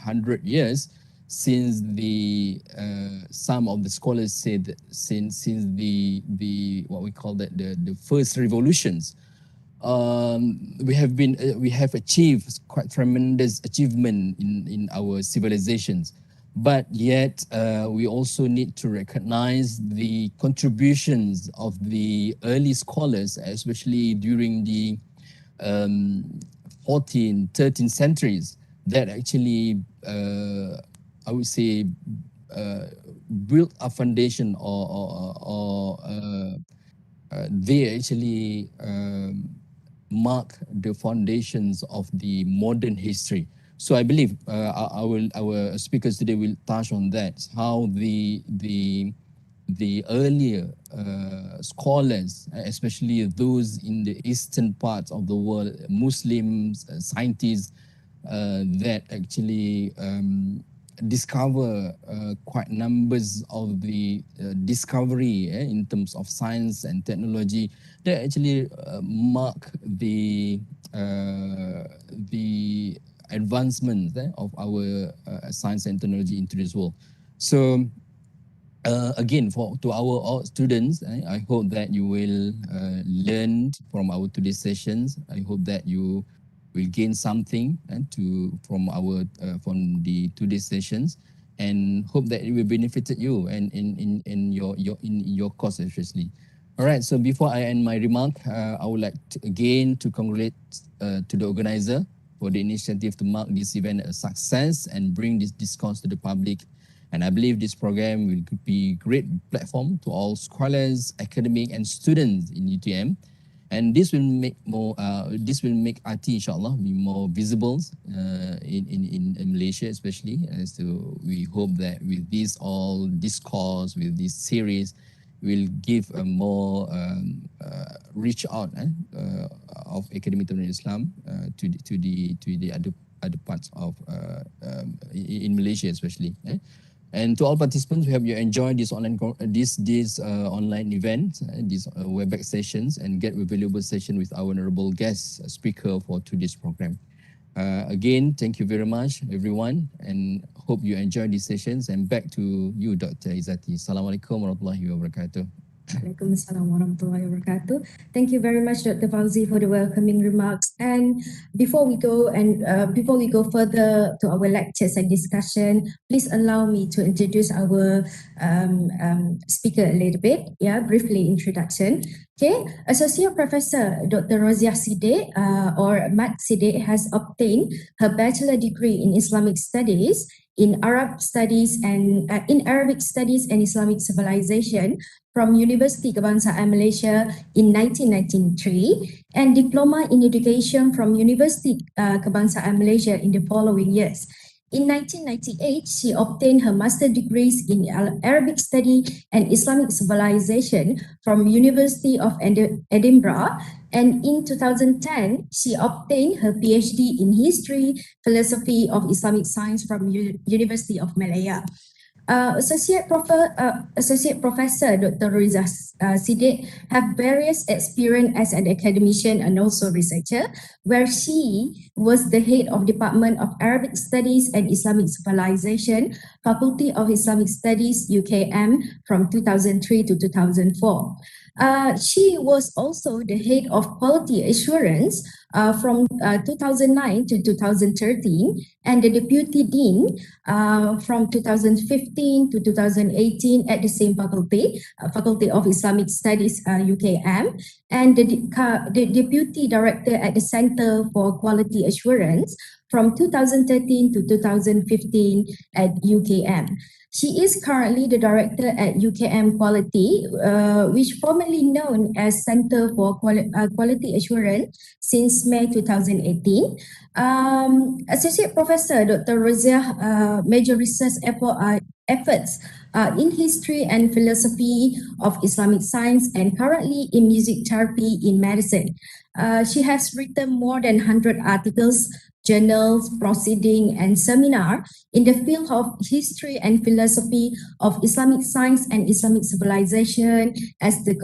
100 years since the some of the scholars said that since the what we call that the first revolutions, we have achieved quite tremendous achievement in our civilizations, but yet we also need to recognize the contributions of the early scholars, especially during the um, 14th, 13th centuries, that actually, I would say, uh, built a foundation, or they actually mark the foundations of the modern history. So I believe our speakers today will touch on that, how the earlier scholars, especially those in the eastern parts of the world, Muslims, scientists, that actually discover quite numbers of the discovery in terms of science and technology that actually mark the advancement of our science and technology into this world. So again, to our students, I hope that you will learn from our today's sessions. I hope that you will gain something from the today's sessions, and hope that it will benefit you and in your course especially. All right. So before I end my remark, I would like to congratulate to the organizer for the initiative to mark this event a success and bring this discourse to the public. And I believe this program will be a great platform to all scholars, academic, and students in UTM. And this will make IT, inshallah, be more visible in Malaysia, especially. So we hope that with this all discourse, with this series, will give a more reach out of academic in Islam to the other parts of in Malaysia, especially. And to all participants, we hope you enjoy this online online event, these WebEx sessions, and get a valuable session with our honorable guest speaker for today's program. Again, thank you very much, everyone, and hope you enjoy these sessions. And back to you, Dr. Izzati. Assalamualaikum warahmatullahi wabarakatuh. Waalaikumsalam warahmatullahi wabarakatuh. Thank you very much, Dr. Fauzi, for the welcoming remarks. And before we go further to our lectures and discussion, please allow me to introduce our speaker a little bit. Briefly introduction. Okay, Associate Professor Dr. Roziah Siddiq, or Mat Siddiq, has obtained her bachelor degree in Islamic Studies, in Arabic Studies and Islamic Civilization from University Kebangsaan Malaysia in 1993, and Diploma in Education from University Kebangsaan Malaysia in the following years. In 1998, she obtained her master's degrees in Arabic Study and Islamic Civilization from University of Edinburgh, and in 2010, she obtained her PhD in History, Philosophy of Islamic Science from University of Malaya. Associate Professor Dr. Roziah Siddiq have various experience as an academician and also researcher, where she was the head of Department of Arabic Studies and Islamic Civilization, Faculty of Islamic Studies, UTM, from 2003 to 2004. She was also the head of Quality Assurance from 2009 to 2013, and the Deputy Dean from 2015 to 2018 at the same faculty, Faculty of Islamic Studies, UKM, and the Deputy Director at the Center for Quality Assurance from 2013 to 2015 at UKM. She is currently the director at UKM Quality, which formerly known as Center for Quality Assurance since May 2018. Associate Professor Dr. Roziah major research efforts in history and philosophy of Islamic science, and currently in music therapy in medicine. She has written more than 100 articles, journals, proceedings, and seminars in the field of history and philosophy of Islamic science and Islamic civilization as the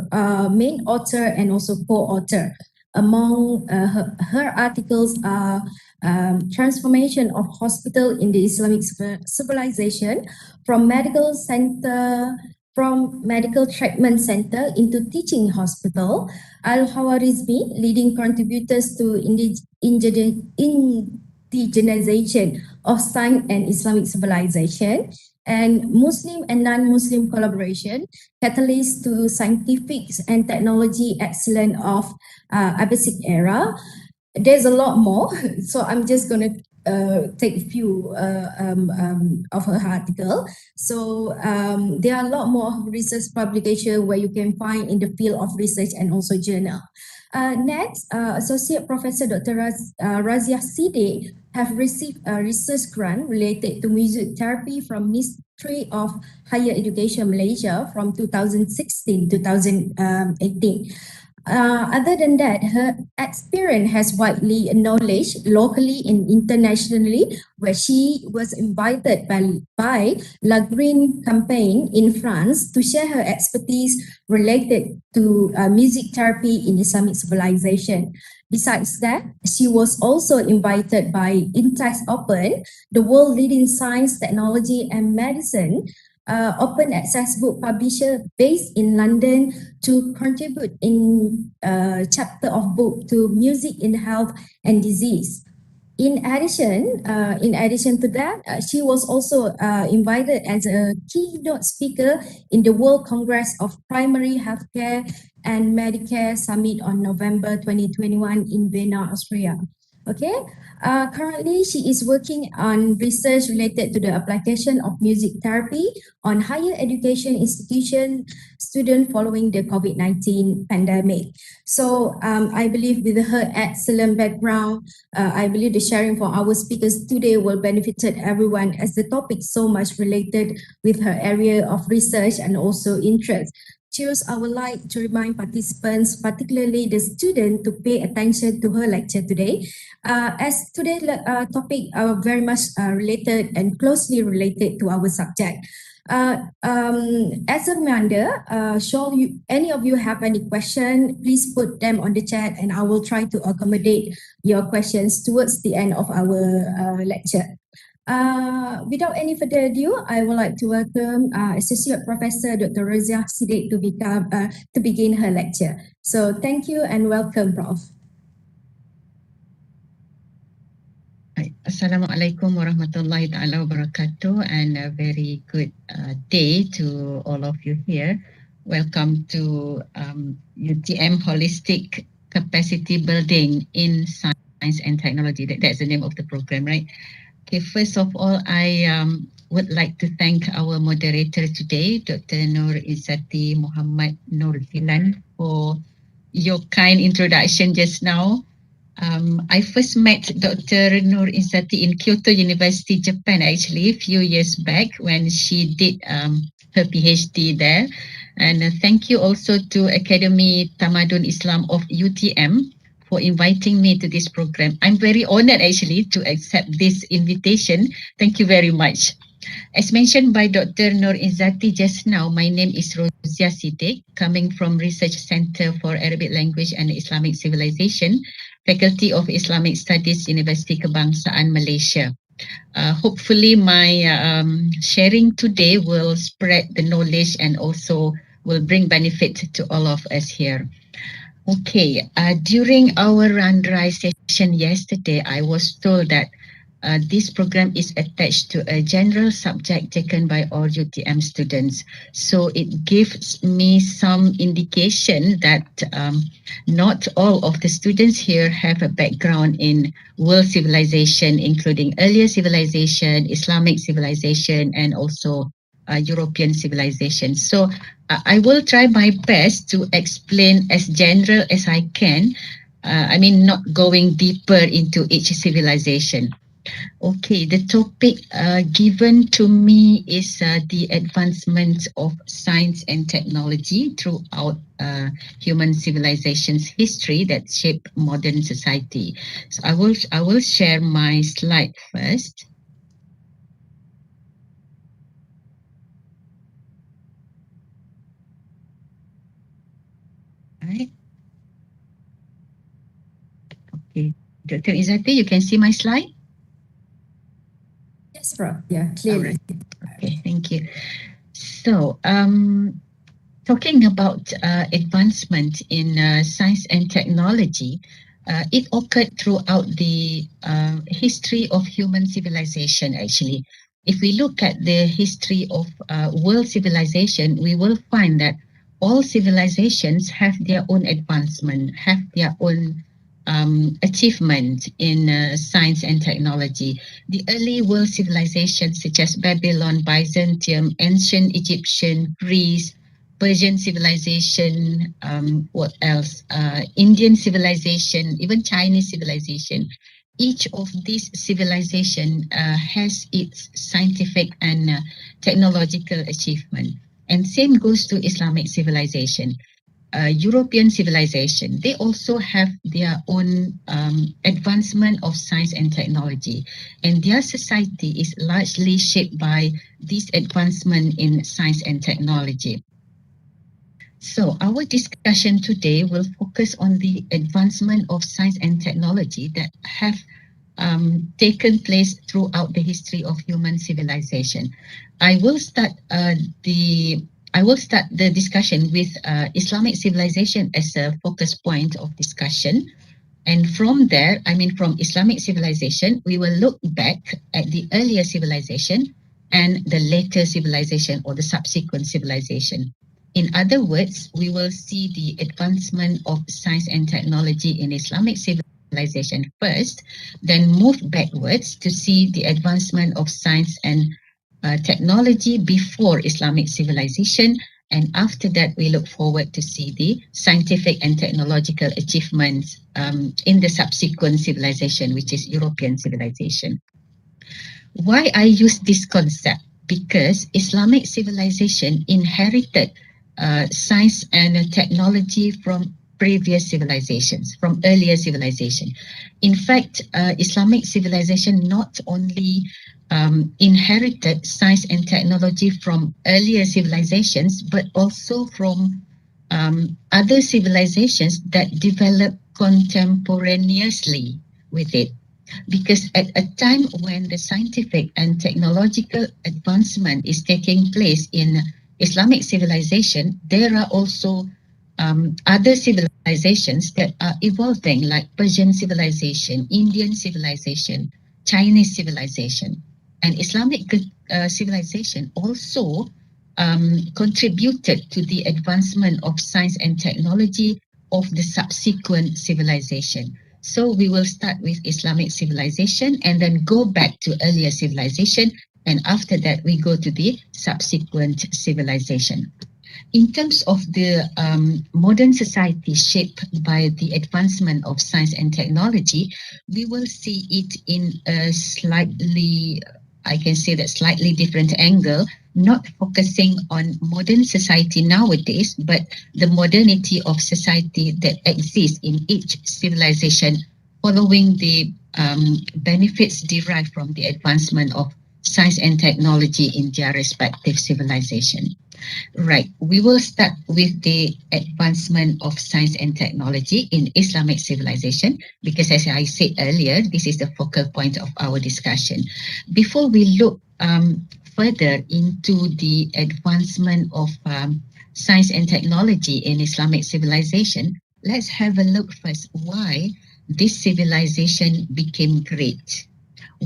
main author and also co-author. Among her articles are Transformation of Hospital in the Islamic Civilization from Medical Treatment Center into Teaching Hospital, Al-Hawarizmi, leading contributors to indigenization of science and Islamic civilization, and Muslim and non-Muslim collaboration, catalyst to scientific and technology excellence of Abbasid era. There's a lot more, so I'm just going to take a few of her article. So there are a lot more research publication where you can find in the field of research and also journal. Next, Associate Professor Dr. Razia Siddiq have received a research grant related to music therapy from Ministry of Higher Education Malaysia from 2016 to 2018. Other than that, her experience has widely acknowledged locally and internationally, where she was invited by La Green campaign in France to share her expertise related to music therapy in Islamic civilization. Besides that, she was also invited by Intex Open, the world leading science, technology, and medicine open access book publisher based in London to contribute in a chapter of book to music in health and disease. In addition to that, she was also invited as a keynote speaker in the World Congress of Primary Healthcare and Medicare Summit on November 2021 in Vienna, Austria. Okay. Currently, she is working on research related to the application of music therapy on higher education institution students following the COVID-19 pandemic. So I believe with her excellent background, I believe the sharing from our speakers today will benefit everyone as the topic so much related with her area of research and also interest. Cheers, I would like to remind participants, particularly the students, to pay attention to her lecture today. As today's topic are very much related and closely related to our subject. As a reminder, any of you have any question, please put them on the chat and I will try to accommodate your questions towards the end of our lecture. Without any further ado, I would like to welcome Associate Professor Dr. Razia Siddiq to begin her lecture. So thank you and welcome, Prof. Assalamualaikum warahmatullahi ta'ala wabarakatuh, and a very good day to all of you here. Welcome to UTM Holistic Capacity Building in Science and Technology. That's the name of the program, right? Okay, first of all, I would like to thank our moderator today, Dr. Nur Izzati Muhammad Nur Filan, for your kind introduction just now. I first met Dr. Nur Izzati in Kyoto University, Japan, actually, a few years back when she did her PhD there. And thank you also to Academy Tamadun Islam of UTM for inviting me to this program. I'm very honored, actually, to accept this invitation. Thank you very much. As mentioned by Dr. Nur Izzati just now, my name is Rozia Siddiq, coming from Research Center for Arabic Language and Islamic Civilization, Faculty of Islamic Studies, University Kebangsaan Malaysia. Hopefully my sharing today will spread the knowledge and also will bring benefit to all of us here. Okay, during our run dry session yesterday, I was told that this program is attached to a general subject taken by all UTM students. So it gives me some indication that not all of the students here have a background in world civilization, including earlier civilization, Islamic civilization, and also European civilization. So I will try my best to explain as general as I can. I mean, not going deeper into each civilization. Okay, the topic given to me is the advancement of science and technology throughout human civilization's history that shaped modern society. So I will share my slide first. Right. Dr. Izzati, you can see my slide? Yes, Prof. Yeah, All clearly. right. Okay, thank you. So, talking about advancement in science and technology, it occurred throughout the history of human civilization, actually. If we look at the history of world civilization, we will find that all civilizations have their own advancement, have their own achievement in science and technology. The early world civilizations such as Babylon, Byzantium, ancient Egyptian, Greece, Persian civilization, what else? Indian civilization, even Chinese civilization. Each of these civilization has its scientific and technological achievement. And same goes to Islamic civilization. European civilization, they also have their own advancement of science and technology. And their society is largely shaped by this advancement in science and technology. So our discussion today will focus on the advancement of science and technology that have taken place throughout the history of human civilization. I will start the discussion with Islamic civilization as a focus point of discussion. And from there, from Islamic civilization, we will look back at the earlier civilization and the later civilization or the subsequent civilization. In other words, we will see the advancement of science and technology in Islamic civilization first, then move backwards to see the advancement of science and technology before Islamic civilization. And after that, we look forward to see the scientific and technological achievements in the subsequent civilization, which is European civilization. Why I use this concept? Because Islamic civilization inherited science and technology from previous civilizations, from earlier civilization. In fact, Islamic civilization not only inherited science and technology from earlier civilizations, but also from other civilizations that developed contemporaneously with it. Because at a time when the scientific and technological advancement is taking place in Islamic civilization, there are also other civilizations that are evolving, like Persian civilization, Indian civilization, Chinese civilization. And Islamic civilization also contributed to the advancement of science and technology of the subsequent civilization. So we will start with Islamic civilization and then go back to earlier civilization. And after that, we go to the subsequent civilization. In terms of the modern society shaped by the advancement of science and technology, we will see it in a slightly, I can say that slightly different angle, not focusing on modern society nowadays, but the modernity of society that exists in each civilization following the benefits derived from the advancement of science and technology in their respective civilization. Right, we will start with the advancement of science and technology in Islamic civilization because, as I said earlier, this is the focal point of our discussion. Before we look further into the advancement of science and technology in Islamic civilization, let's have a look first why this civilization became great,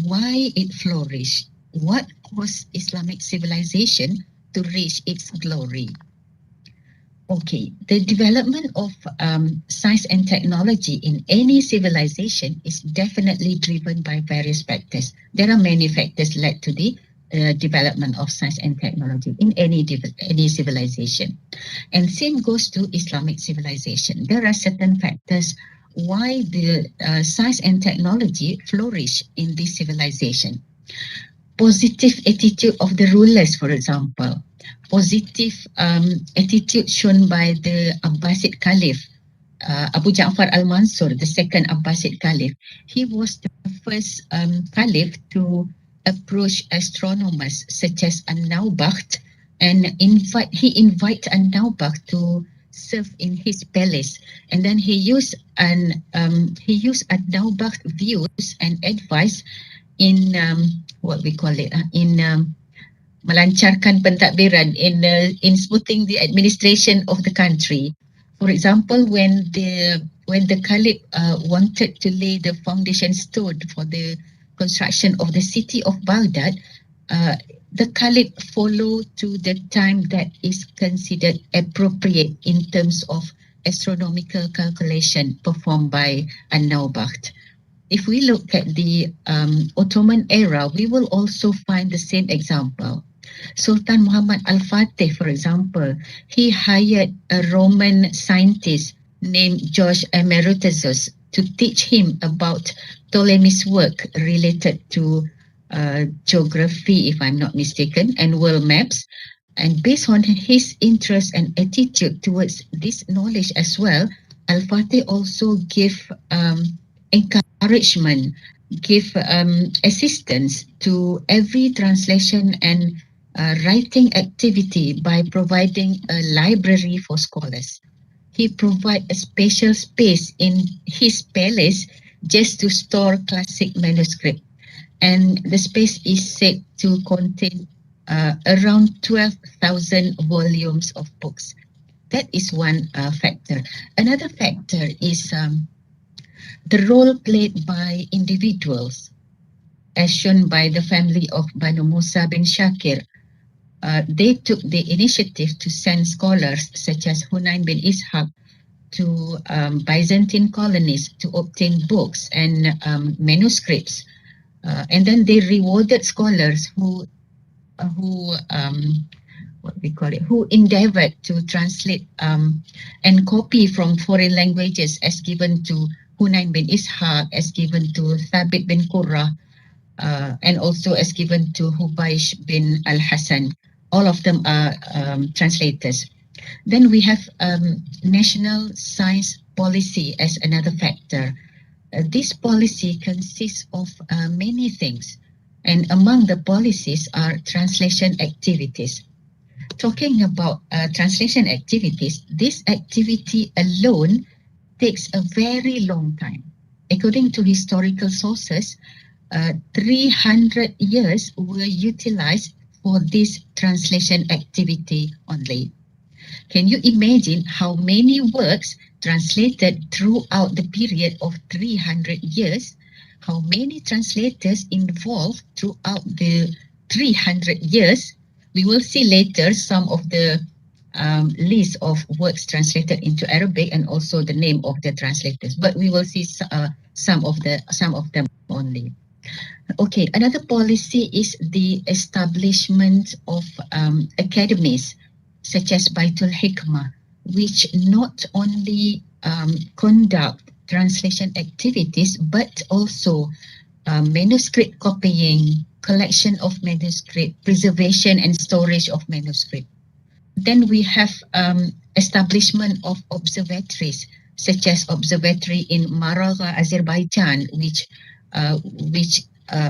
why it flourished, what caused Islamic civilization to reach its glory. Okay, the development of science and technology in any civilization is definitely driven by various factors. There are many factors led to the development of science and technology in any civilization. And same goes to Islamic civilization. There are certain factors why the science and technology flourish in this civilization. Positive attitude of the rulers, for example. Positive attitude shown by the Abbasid Caliph, Abu Ja'far al-Mansur, the second Abbasid Caliph. He was the first Caliph to approach astronomers such as An-Nawbakht and he invite An-Nawbakht to serve in his palace, and then he used Adnaubach views and advice in what we call it in melancarkan pentadbiran in smoothing the administration of the country. For example, when the Caliph wanted to lay the foundation stone for the construction of the city of Baghdad, uh, the Caliph followed to the time that is considered appropriate in terms of astronomical calculation performed by An-Nawbakht. If we look at the Ottoman era, we will also find the same example. Sultan Muhammad Al-Fatih, for example, he hired a Roman scientist named George Emeritus to teach him about Ptolemy's work related to geography, if I'm not mistaken, and world maps. And based on his interest and attitude towards this knowledge as well, Al-Fatih also gave encouragement, give assistance to every translation and writing activity by providing a library for scholars. He provided a special space in his palace just to store classic manuscript, and the space is said to contain around 12,000 volumes of books. That is one factor. Another factor is the role played by individuals, as shown by the family of Banu Musa bin Shakir. They took the initiative to send scholars such as Hunayn bin Ishaq to Byzantine colonies to obtain books and manuscripts. And then they rewarded scholars who what we call it, who endeavored to translate and copy from foreign languages, as given to Hunayn bin Ishaq, as given to Thabit bin Qurra, and also as given to Hubaysh bin Al-Hassan. All of them are translators. Then we have national science policy as another factor. This policy consists of many things, and among the policies are translation activities. Talking about translation activities, this activity alone takes a very long time. According to historical sources, 300 years were utilized for this translation activity only. Can you imagine how many works translated throughout the period of 300 years? How many translators involved throughout the 300 years? We will see later some of the list of works translated into Arabic and also the name of the translators, but we will see some of them only. Okay, another policy is the establishment of academies such as Baitul Hikmah, which not only conduct translation activities but also manuscript copying, collection of manuscript, preservation and storage of manuscript. Then we have establishment of observatories, such as observatory in Maraga, Azerbaijan, which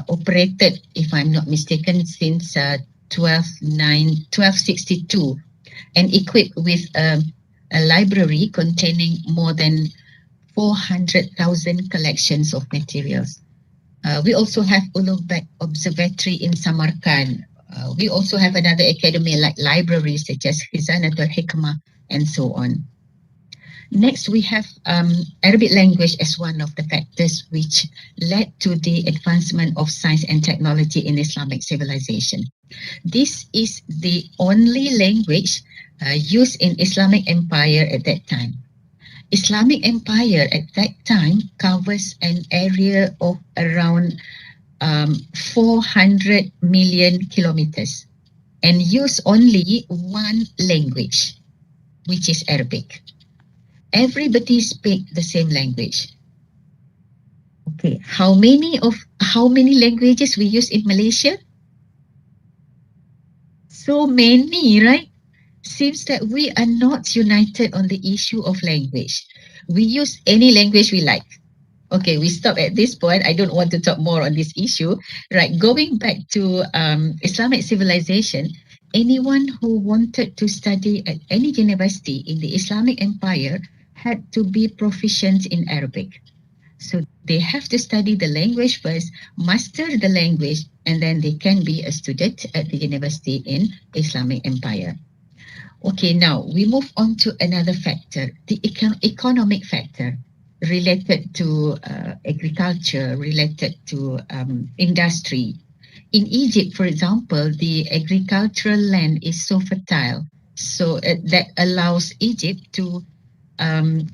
operated, if I'm not mistaken, since 1262, and equipped with a library containing more than 400,000 collections of materials. We also have Ulugh Observatory in Samarkand. We also have another academy like libraries such as Khizanatul Hikmah and so on. Next, we have Arabic language as one of the factors which led to the advancement of science and technology in Islamic civilization. This is the only language used in Islamic Empire at that time. Islamic Empire at that time covers an area of around 400 million kilometers and use only one language, which is Arabic. Everybody speak the same language. Okay, how many languages we use in Malaysia? So many, right? Seems that we are not united on the issue of language. We use any language we like. Okay, we stop at this point. I don't want to talk more on this issue. Right, going back to Islamic civilization, anyone who wanted to study at any university in the Islamic Empire had to be proficient in Arabic. So they have to study the language first, master the language, and then they can be a student at the university in Islamic Empire. Okay, now we move on to another factor, the economic factor related to agriculture, related to industry. In Egypt, for example, the agricultural land is so fertile, so that allows Egypt to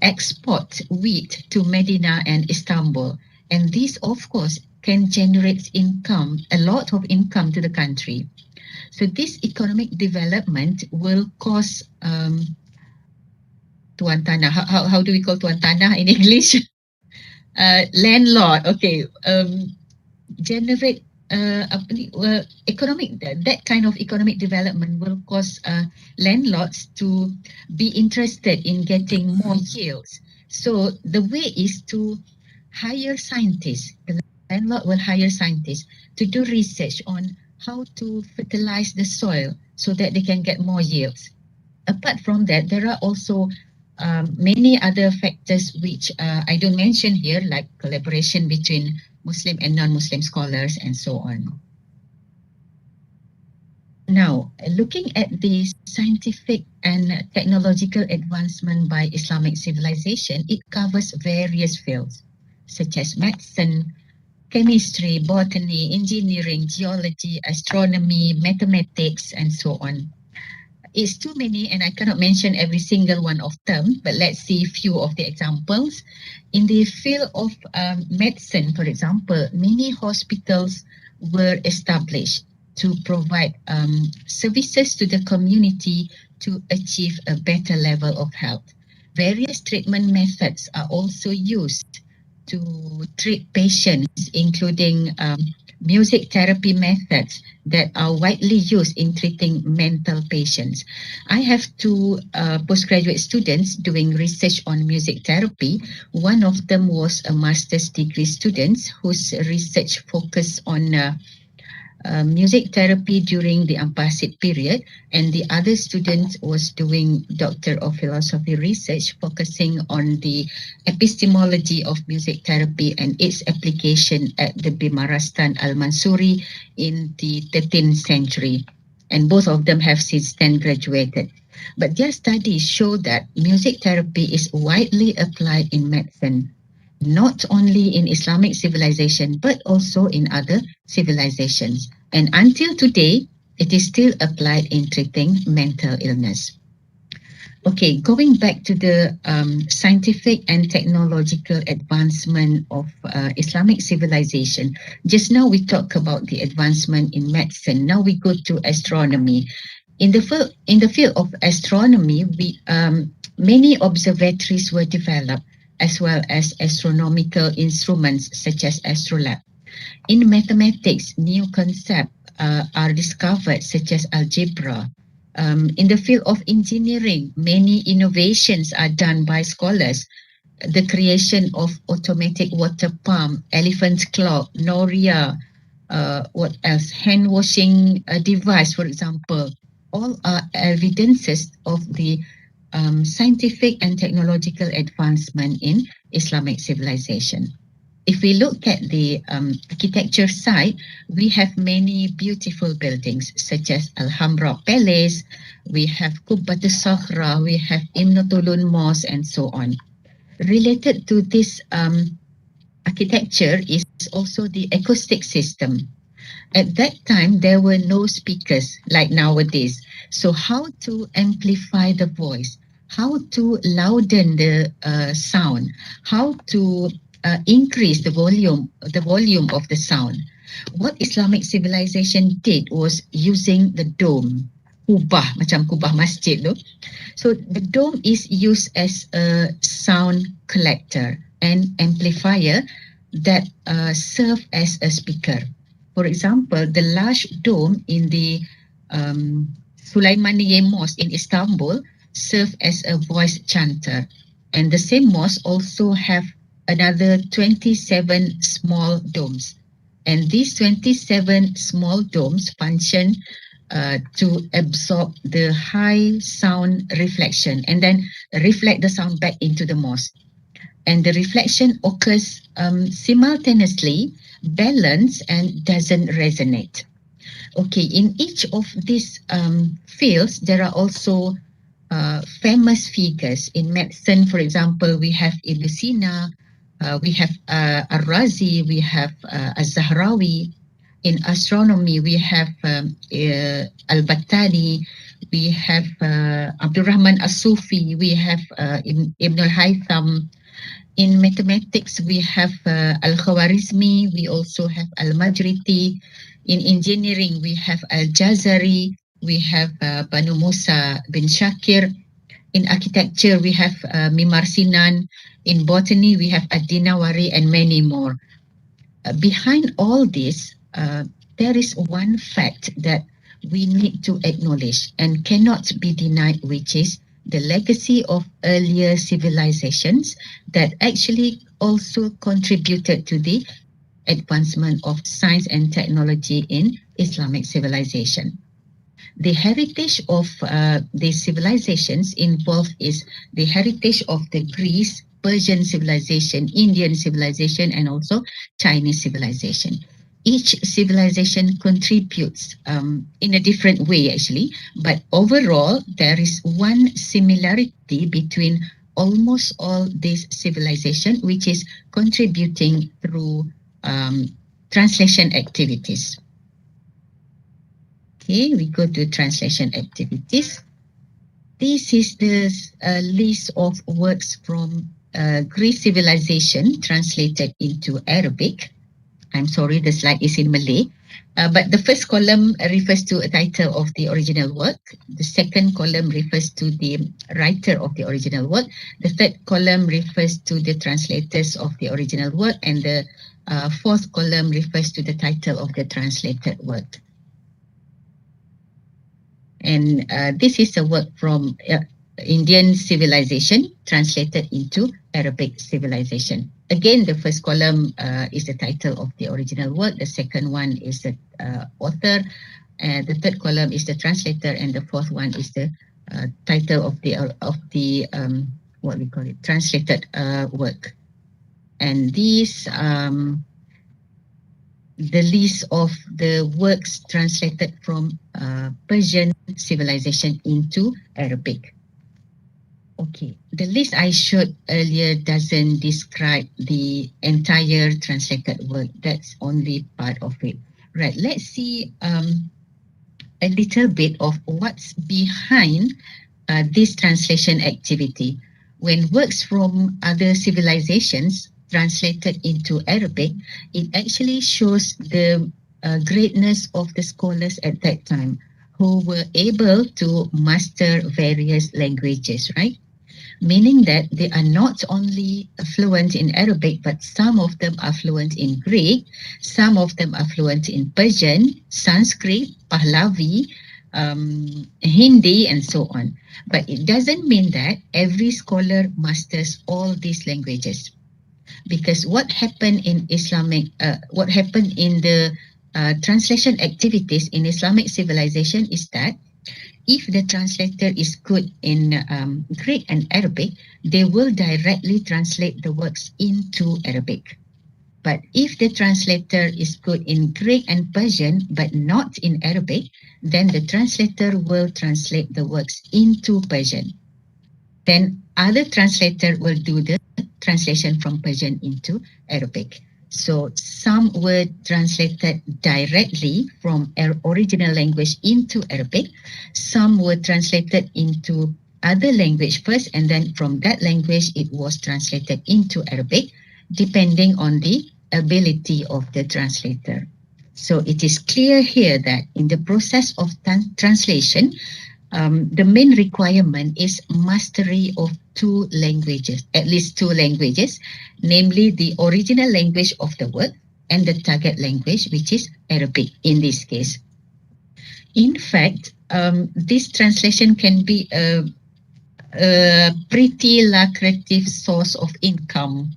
export wheat to Medina and Istanbul. And this, of course, can generate income, a lot of income to the country. So this economic development will cause tuan tanah. How do we call tuan tanah in English? Landlord. Okay. Generate economic, that kind of economic development will cause landlords to be interested in getting more yields. So the way is to hire scientists. The landlord will hire scientists to do research on how to fertilize the soil so that they can get more yields. Apart from that, there are also many other factors which I don't mention here, like collaboration between Muslim and non-Muslim scholars and so on. Now, looking at the scientific and technological advancement by Islamic civilization, it covers various fields such as medicine, chemistry, botany, engineering, geology, astronomy, mathematics, and so on. It's too many and I cannot mention every single one of them, but let's see a few of the examples. In the field of medicine, for example, many hospitals were established to provide services to the community to achieve a better level of health. Various treatment methods are also used to treat patients, including music therapy methods that are widely used in treating mental patients. I have two postgraduate students doing research on music therapy. One of them was a master's degree student whose research focused on music therapy during the Ampasit period, and the other student was doing Doctor of Philosophy research focusing on the epistemology of music therapy and its application at the Bimarastan Al-Mansuri in the 13th century. And both of them have since then graduated. But their studies show that music therapy is widely applied in medicine, not only in Islamic civilization, but also in other civilizations. And until today, it is still applied in treating mental illness. Okay, going back to the scientific and technological advancement of Islamic civilization. Just now we talked about the advancement in medicine. Now we go to astronomy. In the field of astronomy, many observatories were developed, as well as astronomical instruments such as astrolabe. In mathematics, new concepts are discovered such as algebra. In the field of engineering, many innovations are done by scholars. The creation of automatic water pump, elephant clock, Noria, what else? Hand washing device, for example. All are evidences of the scientific and technological advancement in Islamic civilization. If we look at the architecture side, we have many beautiful buildings such as Alhambra Palace, we have Qubbat al-Sakhra, we have Imnatulun Mosque, and so on. Related to this architecture is also the acoustic system. At that time, there were no speakers like nowadays. So how to amplify the voice, how to louden the sound, how to increase the volume of the sound. What Islamic civilization did was using the dome, kubah, macam kubah masjid tu. So the dome is used as a sound collector and amplifier that serve as a speaker. For example, the large dome in the Sulaimaniye Mosque in Istanbul serve as a voice chanter. And the same mosque also have another 27 small domes. And these 27 small domes function to absorb the high sound reflection and then reflect the sound back into the mosque. And the reflection occurs simultaneously, balance and doesn't resonate. Okay, in each of these fields, there are also famous figures. In medicine, for example, we have Ibn Sina, we have Ar-Razi, we have Az-Zahrawi. In astronomy, we have Al-Battani, we have Abdurrahman As-Sufi, we have Ibn al-Haytham. In mathematics, we have Al-Khwarizmi, we also have Al-Majriti. In engineering, we have Al-Jazari, we have Banu Musa bin Shakir. In architecture, we have Mimar Sinan. In botany, we have Ad-Dinawari and many more. Behind all this, there is one fact that we need to acknowledge and cannot be denied, which is the legacy of earlier civilizations that actually also contributed to the advancement of science and technology in Islamic civilization. The heritage of the civilizations involved is the heritage of the Greece, Persian civilization, Indian civilization, and also Chinese civilization. Each civilization contributes in a different way, actually, but overall, there is one similarity between almost all these civilizations, which is contributing through translation activities. Okay, we go to translation activities. This is the list of works from Greek civilization translated into Arabic. I'm sorry, the slide is in Malay. But the first column refers to a title of the original work. The second column refers to the writer of the original work. The third column refers to the translators of the original work. And the fourth column refers to the title of the translated work. And this is a work from Indian civilization translated into Arabic civilization. Again, the first column is the title of the original work. The second one is the author. And the third column is the translator. And the fourth one is the title of the what we call it, translated work. And these the list of the works translated from Persian civilization into Arabic. Okay, the list I showed earlier doesn't describe the entire translated work. That's only part of it. Right, let's see a little bit of what's behind this translation activity. When works from other civilizations translated into Arabic, it actually shows the greatness of the scholars at that time who were able to master various languages, right? Meaning that they are not only fluent in Arabic, but some of them are fluent in Greek, some of them are fluent in Persian, Sanskrit, Pahlavi, Hindi, and so on. But it doesn't mean that every scholar masters all these languages. Because what happened in what happened in the translation activities in Islamic civilization is that if the translator is good in Greek and Arabic, they will directly translate the works into Arabic. But if the translator is good in Greek and Persian, but not in Arabic, then the translator will translate the works into Persian. Then other translator will do the translation from Persian into Arabic. So some were translated directly from original language into Arabic. Some were translated into other language first, and then from that language it was translated into Arabic, depending on the ability of the translator. So it is clear here that in the process of translation, the main requirement is mastery of two languages, at least two languages, namely the original language of the work and the target language, which is Arabic in this case. In fact, this translation can be a pretty lucrative source of income.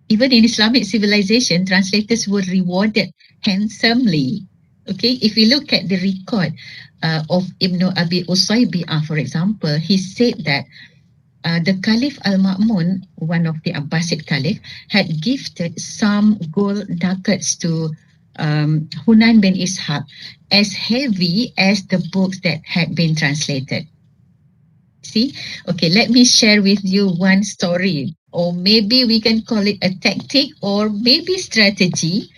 Even in Islamic civilization, translators were rewarded handsomely. Okay, if we look at the record of Ibn Abi Usaybi'ah, for example, he said that the Caliph Al-Ma'mun, one of the Abbasid Caliph, had gifted some gold nuggets to Hunan bin Ishaq, as heavy as the books that had been translated. See, okay, let me share with you one story, or maybe we can call it a tactic or maybe strategy.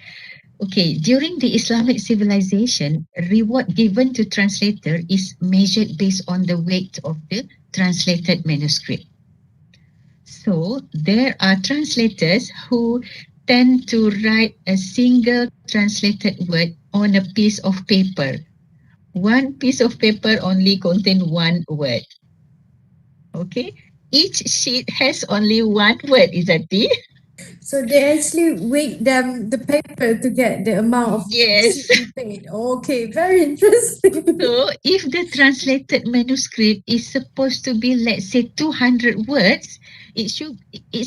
Okay, during the Islamic civilization, reward given to translator is measured based on the weight of the translated manuscript. So there are translators who tend to write a single translated word on a piece of paper. One piece of paper only contains one word. Okay, each sheet has only one word, Izati. So they actually weight them the paper to get the amount of Yes. sheet we paid. Okay, very interesting. So if the translated manuscript is supposed to be, let's say, 200 words, it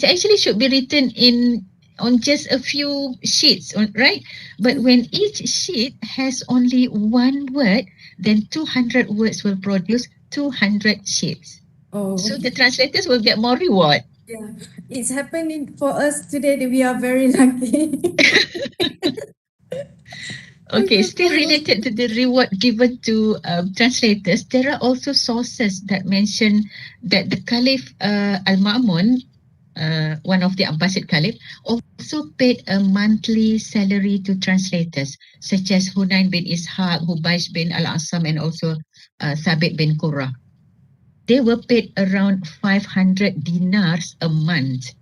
actually should be written in on just a few sheets, right? But when each sheet has only one word, then 200 words will produce 200 sheets. Oh, So the translators will get more reward. yeah. It's happening for us today that we are very lucky. Okay, Okay, still related to the reward given to translators, there are also sources that mention that the Caliph Al-Ma'mun, one of the Abbasid Caliph, also paid a monthly salary to translators, such as Hunain bin Ishaq, Hubaysh bin Al-Asam, and also Thabit bin Qurra. They were paid around 500 dinars a month,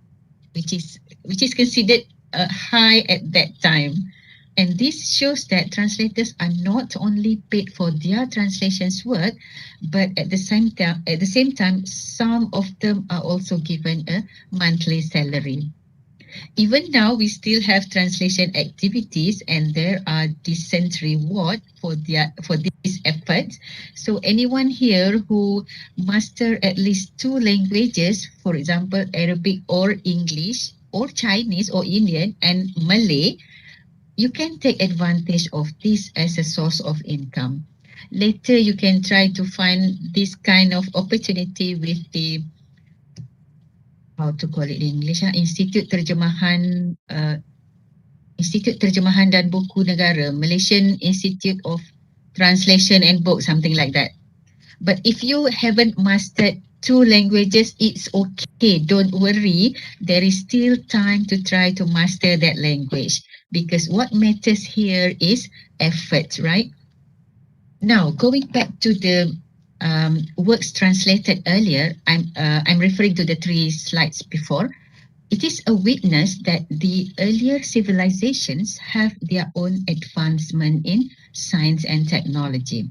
which is considered high at that time. And this shows that translators are not only paid for their translations work, but at the same time, some of them are also given a monthly salary. Even now, we still have translation activities, and there are decent reward for these efforts. So anyone here who master at least two languages, for example, Arabic or English or Chinese or Indian and Malay, you can take advantage of this as a source of income. Later, you can try to find this kind of opportunity with the, how to call it in English, Institut Terjemahan dan Buku Negara, Malaysian Institute of Translation and Book, something like that. But if you haven't mastered two languages, it's okay. Don't worry. There is still time to try to master that language, because what matters here is effort, right? Now, going back to the works translated earlier, I'm referring to the three slides before. It is a witness that the earlier civilizations have their own advancement in science and technology.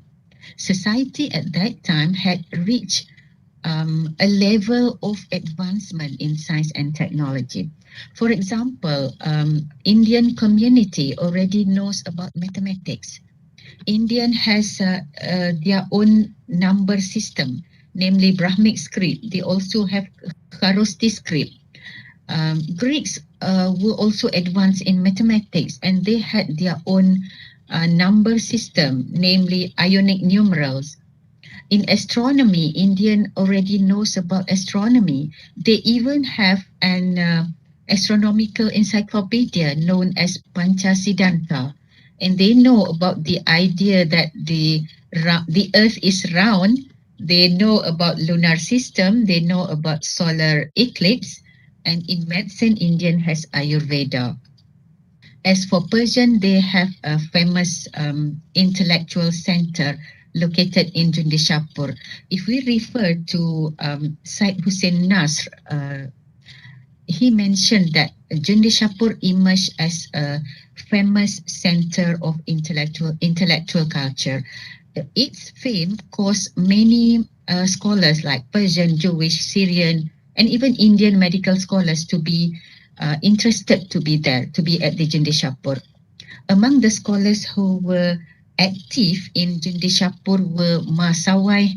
Society at that time had reached a level of advancement in science and technology. For example, Indian community already knows about mathematics. Indian has their own number system, namely Brahmic script. They also have Kharosti script. Greeks were also advanced in mathematics, and they had their own number system, namely Ionic numerals. In astronomy, Indian already knows about astronomy. They even have an astronomical encyclopedia known as Panchasiddhanta, and they know about the idea that the Earth is round. They know about lunar system. They know about solar eclipse, and in medicine, Indian has Ayurveda. As for Persian, they have a famous intellectual center located in Jundishapur. If we refer to Said Hussein Nasr, he mentioned that Jundishapur emerged as a famous center of intellectual culture. Its fame caused many scholars like Persian, Jewish, Syrian, and even Indian medical scholars to be interested to be there, to be at the Jundishapur. Among the scholars who were active in Jundishapur were Masawai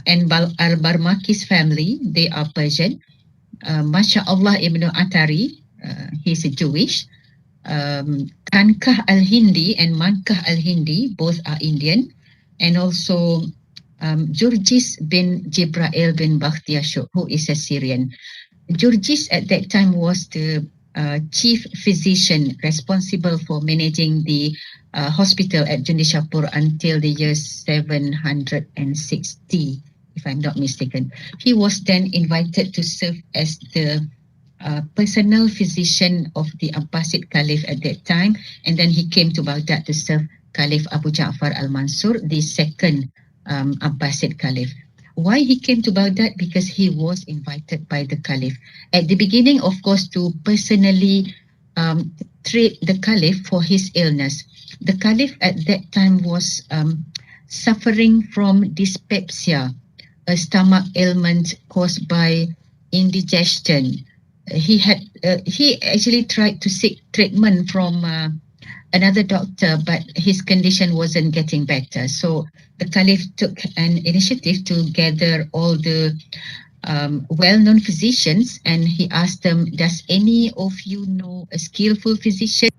and Al-Barmaki's family. They are Persian. Masya Allah Ibn Atari, he's a Jewish. Kankah Al-Hindi and Mankah Al-Hindi, both are Indian, and also Jurjis bin Jibrail bin Bakhtiashuk, who is a Syrian. Jurjis at that time was the chief physician responsible for managing the hospital at Jundishapur until the year 760, if I'm not mistaken. He was then invited to serve as the personal physician of the Abbasid Caliph at that time, and then he came to Baghdad to serve Caliph Abu Ja'far al-Mansur, the second Abbasid Caliph. Why he came to Baghdad? Because he was invited by the Caliph. At the beginning, of course, to personally treat the Caliph for his illness. The Caliph at that time was suffering from dyspepsia, a stomach ailment caused by indigestion. He actually tried to seek treatment from another doctor, but his condition wasn't getting better. So the Caliph took an initiative to gather all the well-known physicians, and he asked them, "Does any of you know a skillful physician?"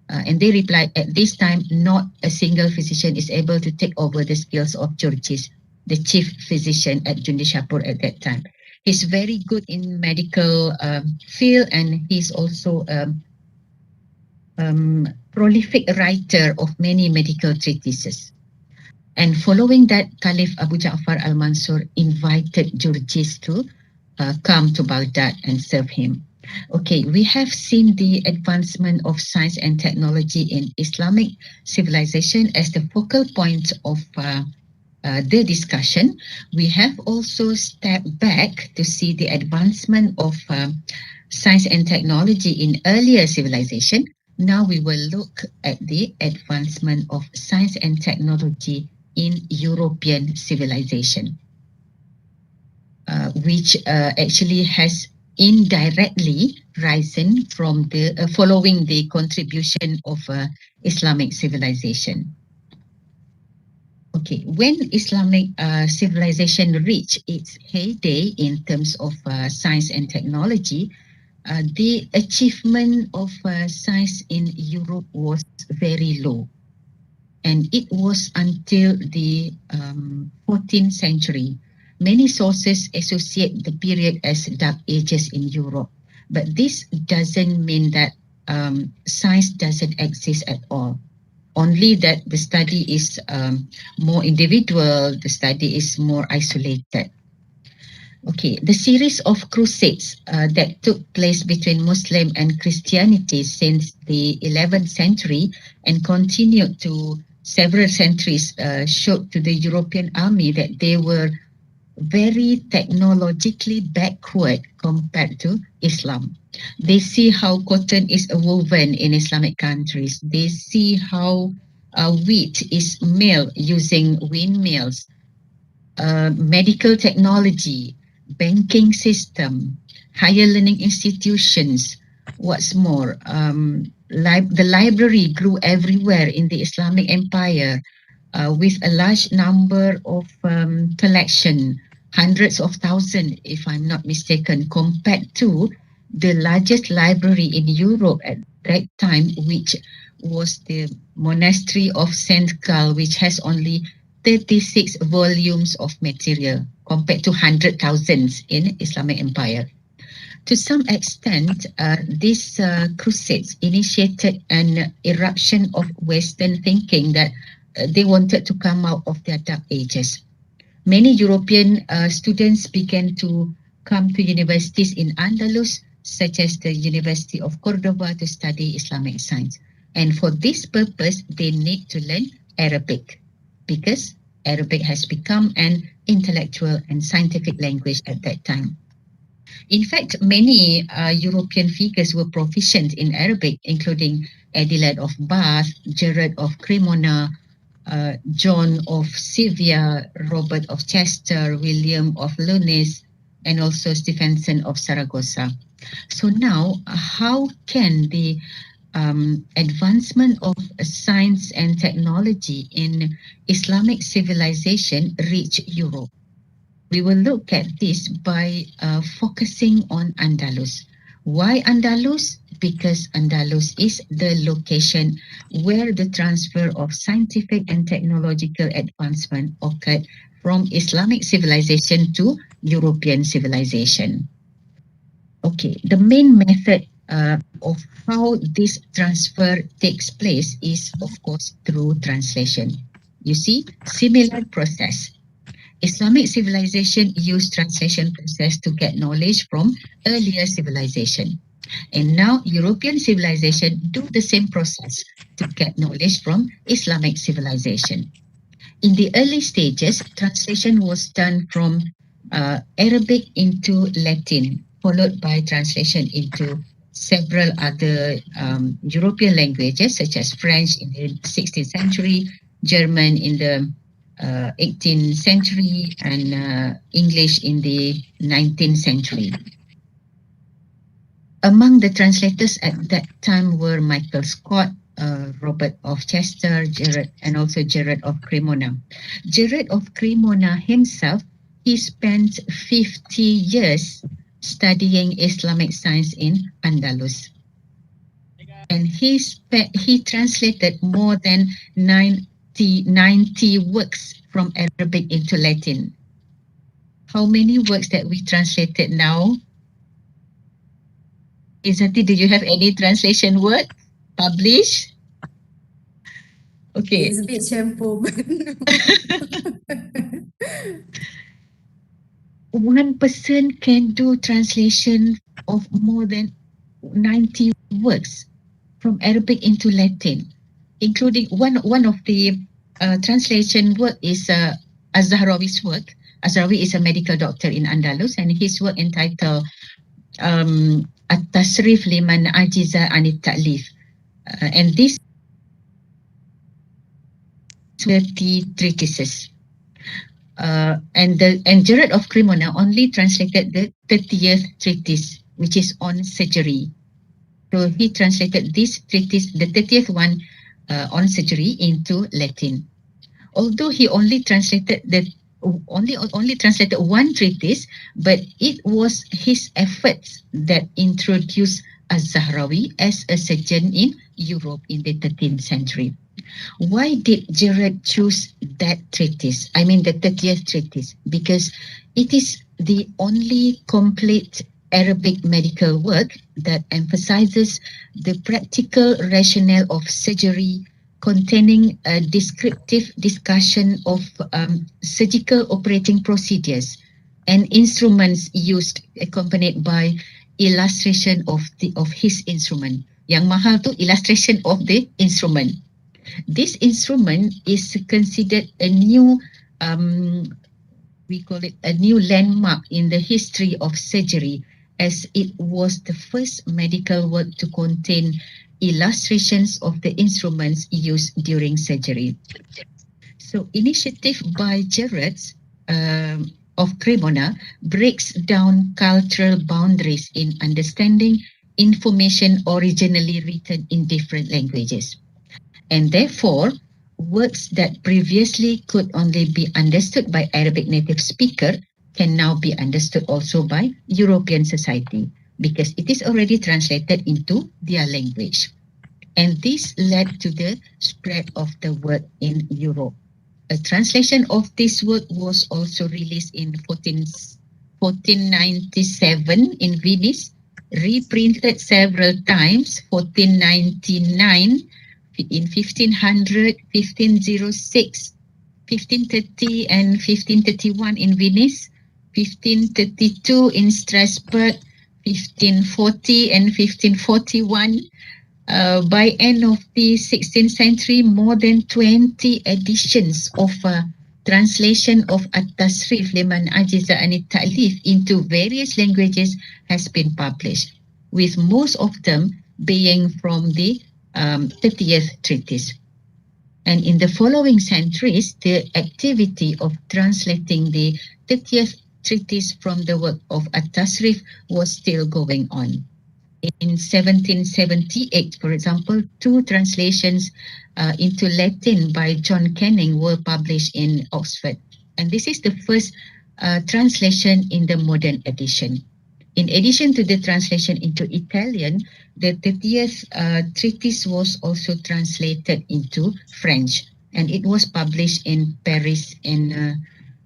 And they replied, "At this time, not a single physician is able to take over the skills of Jurjis, the chief physician at Jundishapur at that time. He's very good in medical field, and he's also a prolific writer of many medical treatises." And following that, Caliph Abu Ja'far al-Mansur invited Jurjis to come to Baghdad and serve him. Okay, we have seen the advancement of science and technology in Islamic civilization as the focal point of the discussion. We have also stepped back to see the advancement of science and technology in earlier civilization. Now we will look at the advancement of science and technology in European civilization, which actually has indirectly risen from the following the contribution of Islamic civilization. Okay, when Islamic civilization reached its heyday in terms of science and technology, the achievement of science in Europe was very low. And it was until the 14th century. Many sources associate the period as Dark Ages in Europe, but this doesn't mean that science doesn't exist at all. Only that the study is more individual, the study is more isolated. Okay, the series of crusades that took place between Muslim and Christianity since the 11th century and continued to several centuries showed to the European army that they were very technologically backward compared to Islam. They see how cotton is woven in Islamic countries. They see how wheat is milled using windmills, medical technology, banking system, higher learning institutions. What's more, the library grew everywhere in the Islamic Empire with a large number of collection, hundreds of thousands, if I'm not mistaken, compared to the largest library in Europe at that time, which was the monastery of Saint Gall, which has only 36 volumes of material compared to 100,000 in Islamic Empire. To some extent, these crusades initiated an eruption of Western thinking that they wanted to come out of their dark ages. Many European students began to come to universities in Andalus, such as the University of Cordoba, to study Islamic science. And for this purpose, they need to learn Arabic, because Arabic has become an intellectual and scientific language at that time. In fact, many European figures were proficient in Arabic, including Adelaide of Bath, Gerard of Cremona, John of Sevilla, Robert of Chester, William of Lunis, and also Stephenson of Saragossa. So now, how can the advancement of science and technology in Islamic civilization reach Europe? We will look at this by focusing on Andalus. Why Andalus? because Andalus is the location where the transfer of scientific and technological advancement occurred from Islamic civilization to European civilization. Okay, the main method of how this transfer takes place is, of course, through translation. You see, similar process. Islamic civilization used translation process to get knowledge from earlier civilization. And now European civilization do the same process to get knowledge from Islamic civilization. In the early stages, translation was done from Arabic into Latin, followed by translation into several other European languages, such as French in the 16th century, German in the 18th century, and English in the 19th century. Among the translators at that time were Michael Scott, Robert of Chester, and also Gerard of Cremona. Gerard of Cremona himself, he spent 50 years studying Islamic science in Andalus. And he translated more than 90 works from Arabic into Latin. How many works that we translated now? Izati, did you have any translation word published? Okay. It's a bit shampoo. One person can do translation of more than 90 works from Arabic into Latin, including one of the translation work is Az-Zahrawi's work. Az-Zahrawi is a medical doctor in Andalus, and his work entitled At-Tasrif Liman Ajiza Anit Ta'lif. And this 30 treatises. And Gerard of Cremona only translated the 30th treatise, which is on surgery. So he translated this treatise, the 30th one on surgery, into Latin. Although he only translated only translated one treatise, but it was his efforts that introduced Az-Zahrawi as a surgeon in Europe in the 13th century. Why did Gerard choose that treatise? I mean the 30th treatise, because it is the only complete Arabic medical work that emphasizes the practical rationale of surgery, containing a descriptive discussion of surgical operating procedures and instruments used, accompanied by illustration of his instrument. Yang mahal tu illustration of the instrument. This instrument is considered a new, we call it a new landmark in the history of surgery, as it was the first medical work to contain illustrations of the instruments used during surgery. So initiative by Gerard of Cremona breaks down cultural boundaries in understanding information originally written in different languages. And therefore, works that previously could only be understood by Arabic native speaker can now be understood also by European society, because it is already translated into their language. And this led to the spread of the work in Europe. A translation of this work was also released in 1497 in Venice, reprinted several times, 1499, in 1500, 1506, 1530 and 1531 in Venice, 1532 in Strasbourg, 1540 and 1541. By end of the 16th century, more than 20 editions of translation of At-Tasrif Liman Ajiza Anit Ta'lif into various languages has been published, with most of them being from the 30th treatise. And in the following centuries, the activity of translating the 30th treatise from the work of At-Tasrif was still going on. In 1778, for example, 2 translations into Latin by John Canning were published in Oxford. And this is the first translation in the modern edition. In addition to the translation into Italian, the 30th treatise was also translated into French, and it was published in Paris in,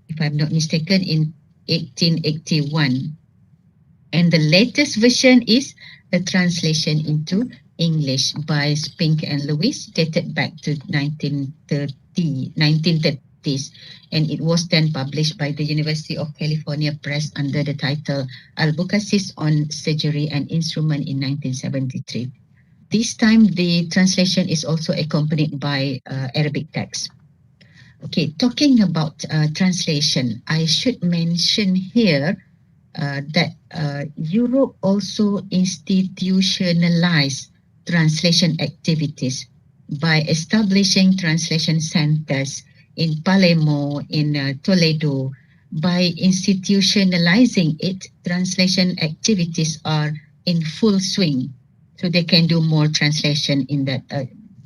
if I'm not mistaken, in 1881. And the latest version is a translation into English by Spink and Lewis, dated back to 1930s. And it was then published by the University of California Press under the title Albucasis on Surgery and Instrument in 1973. This time, the translation is also accompanied by Arabic text. Okay, talking about translation, I should mention here that Europe also institutionalized translation activities by establishing translation centers in Palermo, in Toledo. By institutionalizing it, translation activities are in full swing, so they can do more translation in that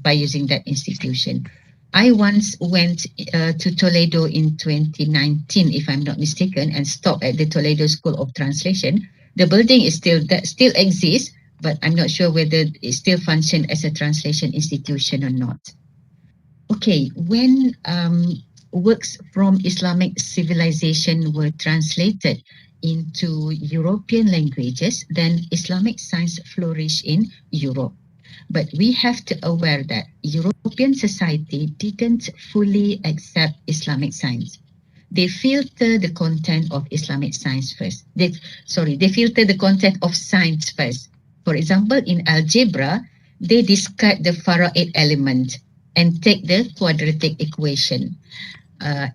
by using that institution. I once went to Toledo in 2019, if I'm not mistaken, and stopped at the Toledo School of Translation. The building is still exists, but I'm not sure whether it still functions as a translation institution or not. Okay, when works from Islamic civilization were translated into European languages, then Islamic science flourished in Europe. But we have to aware that European society didn't fully accept Islamic science. They filter the content of Islamic science first. They filter the content of science first. For example, in algebra, they discard the Faraid element and take the quadratic equation.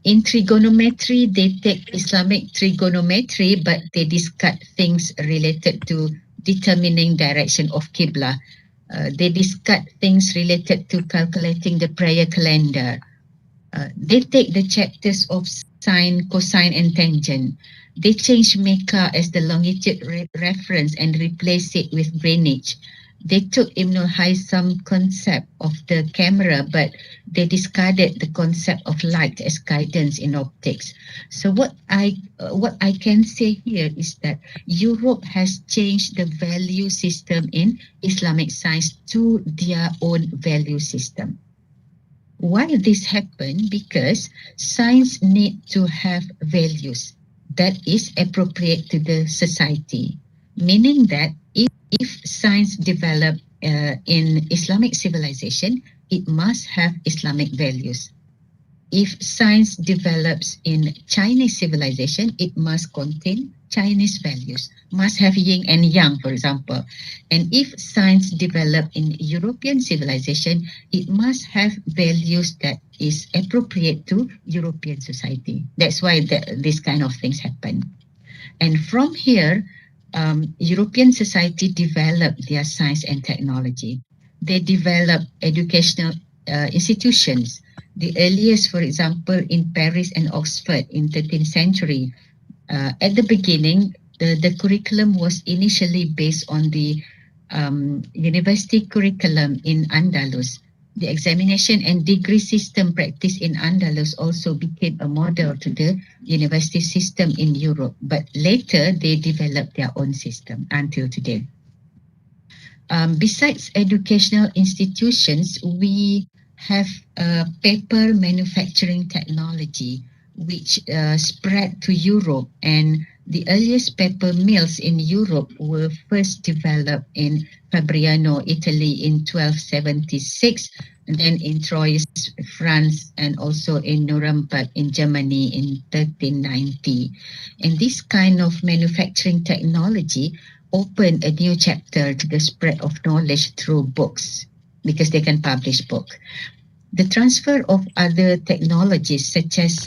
In trigonometry, they take Islamic trigonometry, but they discard things related to determining direction of Qibla. They discard things related to calculating the prayer calendar. They take the chapters of sine, cosine, and tangent. They change Mecca as the longitude reference and replace it with Greenwich. They took Ibn al-Haytham concept of the camera, but they discarded the concept of light as guidance in optics. So what I can say here is that Europe has changed the value system in Islamic science to their own value system. Why this happened? Because science need to have values that is appropriate to the society, meaning that if science developed in Islamic civilization, it must have Islamic values. If science develops in Chinese civilization, it must contain Chinese values, must have yin and yang, for example. And if science developed in European civilization, it must have values that is appropriate to European society. That's why this kind of things happen. And from here, European society developed their science and technology. They developed educational institutions. The earliest, for example, in Paris and Oxford in 13th century. At the beginning, the curriculum was initially based on the university curriculum in Andalus. The examination and degree system practiced in Andalus also became a model to the university system in Europe. But later, they developed their own system until today. Besides educational institutions, we have paper manufacturing technology, which spread to Europe, and the earliest paper mills in Europe were first developed in Fabriano, Italy in 1276, and then in Troyes, France, and also in Nuremberg in Germany in 1390. And this kind of manufacturing technology opened a new chapter to the spread of knowledge through books, because they can publish book. The transfer of other technologies such as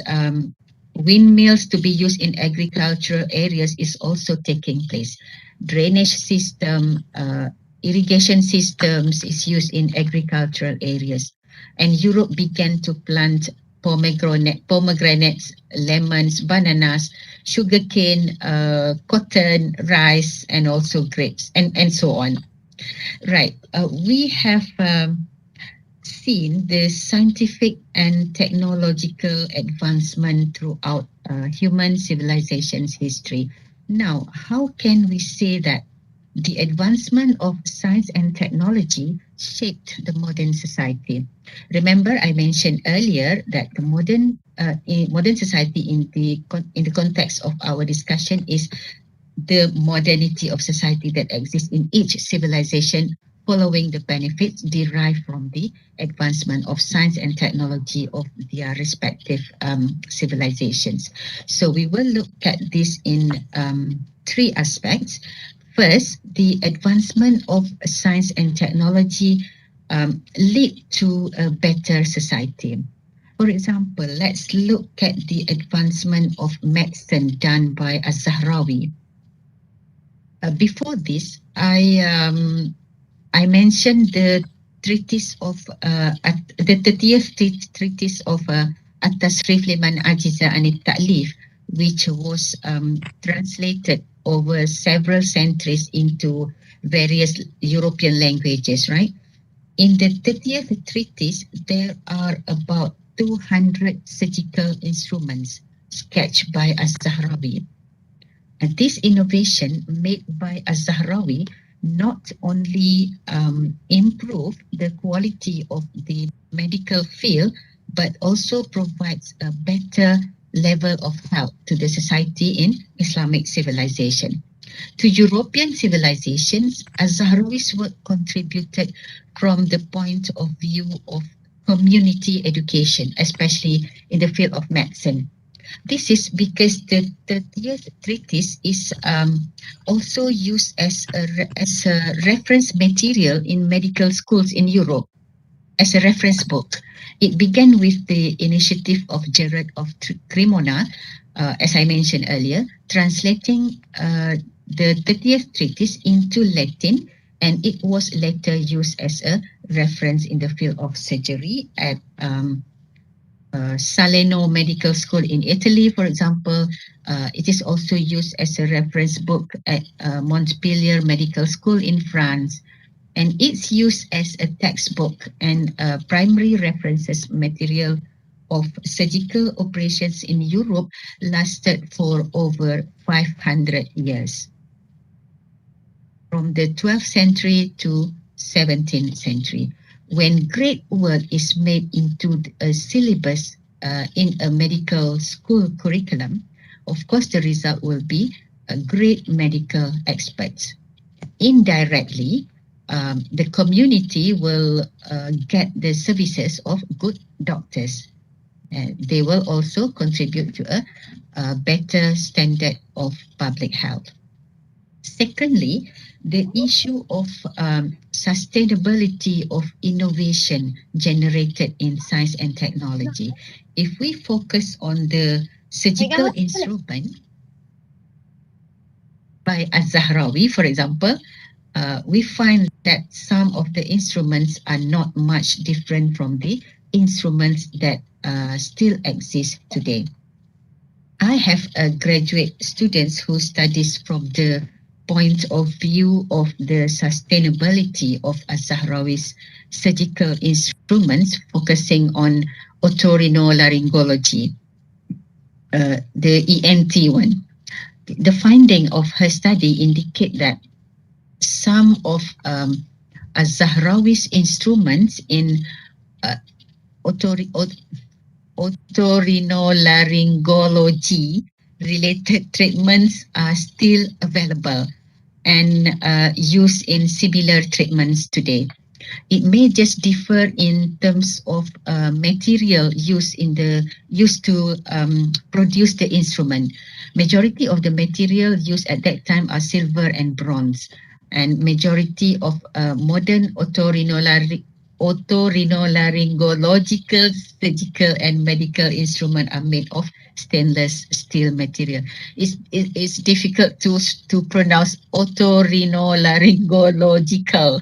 windmills to be used in agricultural areas is also taking place. Drainage system, irrigation systems is used in agricultural areas. And Europe began to plant pomegranates, lemons, bananas, sugarcane, cotton, rice, and also grapes, and so on. Right. We have seen the scientific and technological advancement throughout human civilization's history. Now, how can we say that the advancement of science and technology shaped the modern society? Remember, I mentioned earlier that the modern society in the context of our discussion is the modernity of society that exists in each civilization following the benefits derived from the advancement of science and technology of their respective civilizations. So we will look at this in three aspects. First, the advancement of science and technology lead to a better society. For example, let's look at the advancement of medicine done by Az-Zahrawi. Before this, I mentioned the treatise of the 30th treatise of At-Tasrif Liman Ajiza Anit Ta'lif, which was translated over several centuries into various European languages, right? In the 30th treatise, there are about 200 surgical instruments sketched by Az-Zahrawi. And this innovation made by Az-Zahrawi not only improve the quality of the medical field, but also provides a better level of health to the society in Islamic civilization. To European civilizations, Az-Zahrawi's work contributed from the point of view of community education, especially in the field of medicine. This is because the 30th treatise is also used as a reference material in medical schools in Europe, as a reference book. It began with the initiative of Gerard of Cremona, as I mentioned earlier, translating the 30th treatise into Latin, and it was later used as a reference in the field of surgery at Salerno Medical School in Italy, for example. It is also used as a reference book at Montpellier Medical School in France. And it's used as a textbook and primary references material of surgical operations in Europe lasted for over 500 years, from the 12th century to 17th century. When great work is made into a syllabus in a medical school curriculum, of course, the result will be a great medical experts. Indirectly, the community will get the services of good doctors. They will also contribute to a better standard of public health. Secondly, the issue of sustainability of innovation generated in science and technology. If we focus on the surgical instrument by Az-Zahrawi, for example, we find that some of the instruments are not much different from the instruments that still exist today. I have graduate students who studies from the point of view of the sustainability of Az-Zahrawi's surgical instruments, focusing on otorhinolaryngology, the ENT one. The finding of her study indicate that some of Az-Zahrawi's instruments in otorhinolaryngology related treatments are still available and used in similar treatments today. It may just differ in terms of material used to produce the instrument. Majority of the material used at that time are silver and bronze, and majority of modern otorhinolaryngological, surgical, and medical instruments are made of stainless steel material. It's difficult to pronounce otorhinolaryngological.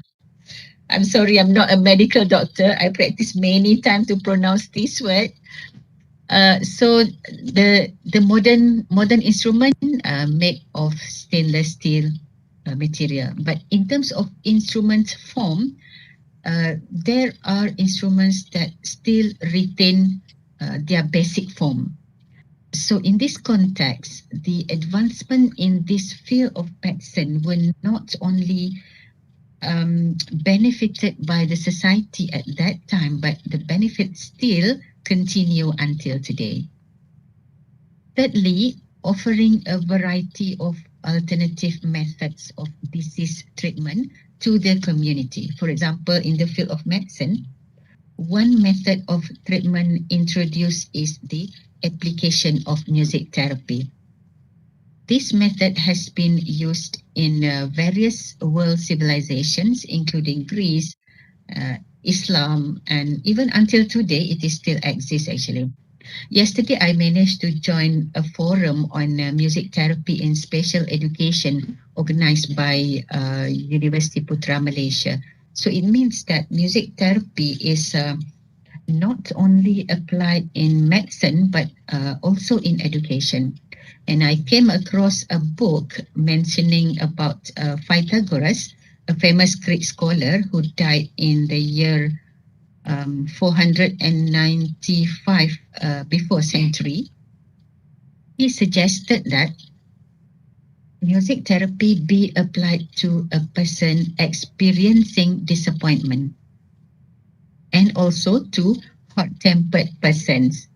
I'm sorry, I'm not a medical doctor. I practice many times to pronounce this word. So the modern instrument made of stainless steel material. But in terms of instrument form, there are instruments that still retain their basic form. So in this context, the advancement in this field of medicine were not only benefited by the society at that time, but the benefits still continue until today. Thirdly, offering a variety of alternative methods of disease treatment to the community. For example, in the field of medicine, one method of treatment introduced is the application of music therapy. This method has been used in various world civilizations, including Greece, Islam, and even until today, it is still exists actually. Yesterday, I managed to join a forum on music therapy in special education organized by University Putra Malaysia. So it means that music therapy is not only applied in medicine but also in education. And I came across a book mentioning about Pythagoras, a famous Greek scholar who died in the year 495 before century. He suggested that music therapy be applied to a person experiencing disappointment and also to hot-tempered persons.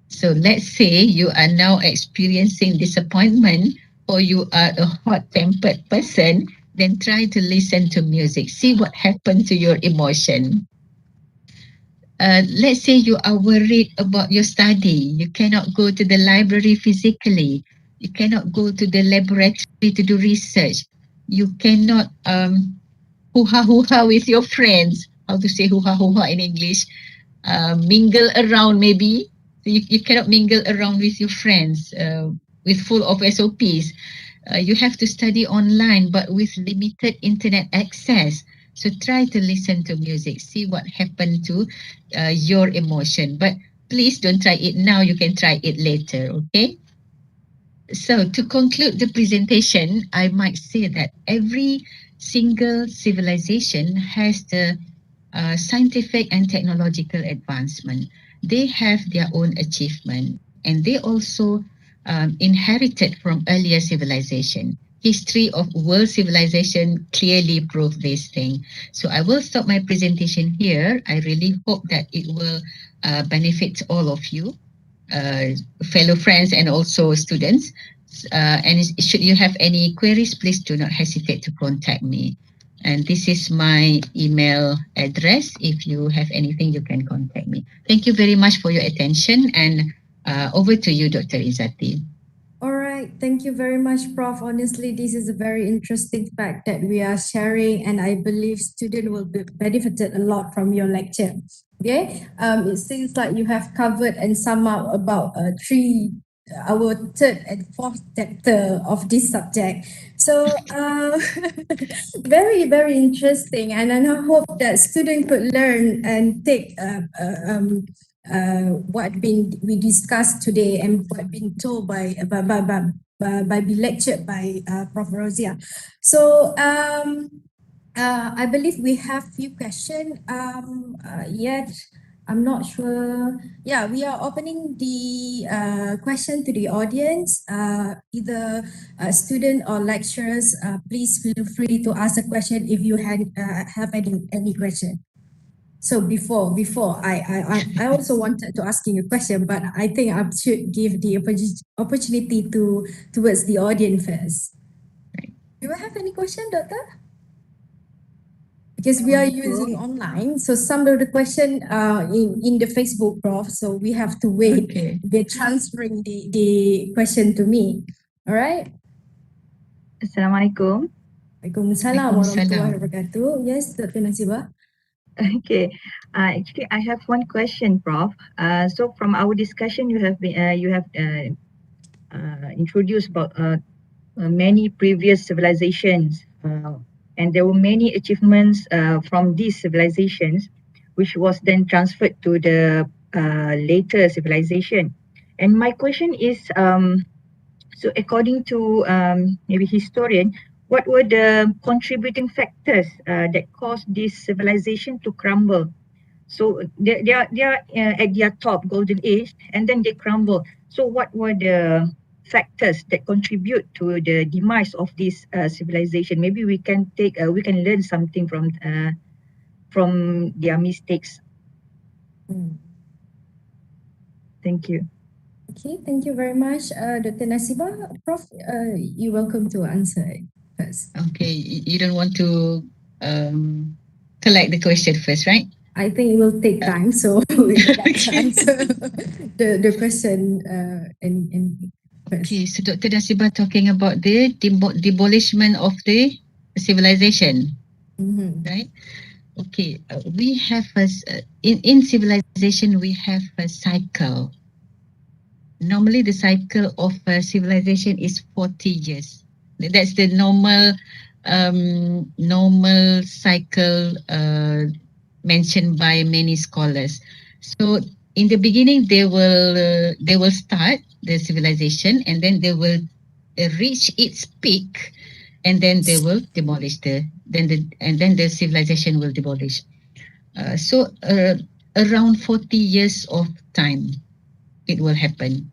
So let's say you are now experiencing disappointment or you are a hot-tempered person, then try to listen to music. See what happened to your emotion. Let's say you are worried about your study. You cannot go to the library physically. You cannot go to the laboratory to do research. You cannot hoo-ha with your friends. How to say hoo-ha in English? Mingle around maybe. You cannot mingle around with your friends with full of SOPs. You have to study online but with limited internet access. So try to listen to music, see what happened to your emotion. But please don't try it now, you can try it later, okay? So to conclude the presentation, I might say that every single civilization has the scientific and technological advancement. They have their own achievement and they also inherited from earlier civilization. History of world civilization clearly prove this thing. So I will stop my presentation here. I really hope that it will benefit all of you, fellow friends and also students. And should you have any queries, please do not hesitate to contact me. And this is my email address. If you have anything, you can contact me. Thank you very much for your attention. And over to you, Dr. Izzati. All right, thank you very much, Prof. Honestly, this is a very interesting fact that we are sharing, and I believe students will be benefited a lot from your lecture. Okay, it seems like you have covered and sum up about our third and fourth chapter of this subject. So, very interesting, and I hope that students could learn and take what we discussed today and what been told by be lectured by Prof. Rosia. So I believe we have few questions yet. I'm not sure. Yeah, we are opening the question to the audience. Either student or lecturers, please feel free to ask a question if you have any question. So before I also wanted to ask you a question, but I think I should give the opportunity towards the audience first. Do you have any question, Doctor? Because we are using online, so some of the question in the Facebook, Prof. So we have to wait. Okay. They're transferring the question to me. All right. Assalamualaikum. Waalaikumsalam warahmatullahi wabarakatuh. Yes, Dr. Nasiba. Okay, actually, I have one question, Prof. So from our discussion, you have introduced about many previous civilizations, and there were many achievements from these civilizations, which was then transferred to the later civilization. And my question is, so according to maybe historian, what were the contributing factors that caused this civilization to crumble? So they are at their top golden age, and then they crumble. So what were the factors that contribute to the demise of this civilization? Maybe we can learn something from their mistakes. Mm. Thank you. Okay, thank you very much, Dr. Nasiba. Prof, you're welcome to answer it first. Okay, you don't want to collect the question first, right? I think it will take time, so let's Okay. answer the question in first. Okay, so Dr. Nasiba talking about the demolishment of the civilization, Mhm. right? Okay, we have in civilization we have a cycle. Normally, the cycle of civilization is 40 years. That's the normal cycle mentioned by many scholars. So in the beginning, they will start the civilization, and then they will reach its peak, and then they will demolish and then the civilization will demolish. So around 40 years of time it will happen.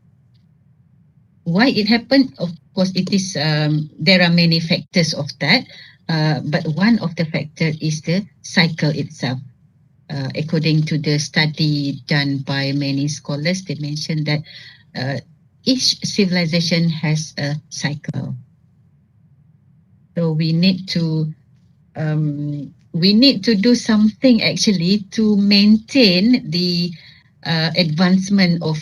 Why it happened? Of course, it is there are many factors of that, but one of the factor is the cycle itself. According to the study done by many scholars, they mentioned that each civilization has a cycle. So we need to do something actually to maintain the advancement of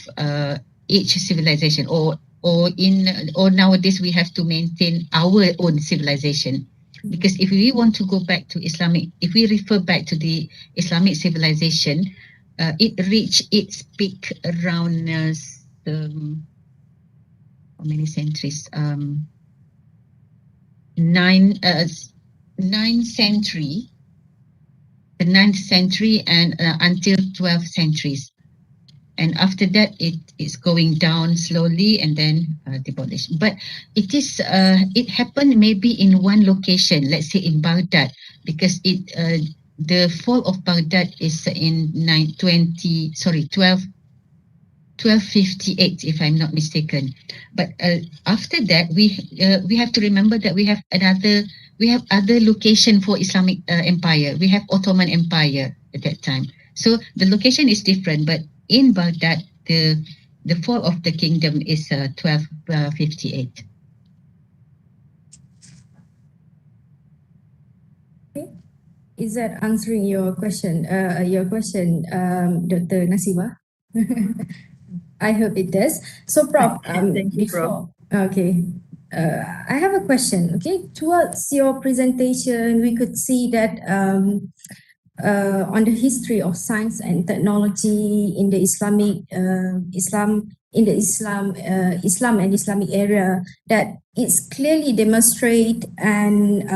each civilization, or nowadays we have to maintain our own civilization, because if we want to go back to Islamic, if we refer back to the Islamic civilization, it reached its peak around how many centuries? Nine ninth century, the 9th century, and until 12th centuries. And after that, it is going down slowly and then demolished. But it happened maybe in one location, let's say in Baghdad, because the fall of Baghdad is in 1258, if I'm not mistaken. But after that, we have to remember that we have other location for Islamic empire. We have Ottoman Empire at that time. So the location is different, but in Baghdad, the fall of the kingdom is 1258. Is that answering your question? Dr. Nasiba? I hope it does. So, Prof, Thank you, Prof. okay. I have a question. Okay, towards your presentation, we could see that on the history of science and technology in the Islam and Islamic area, that it's clearly demonstrate and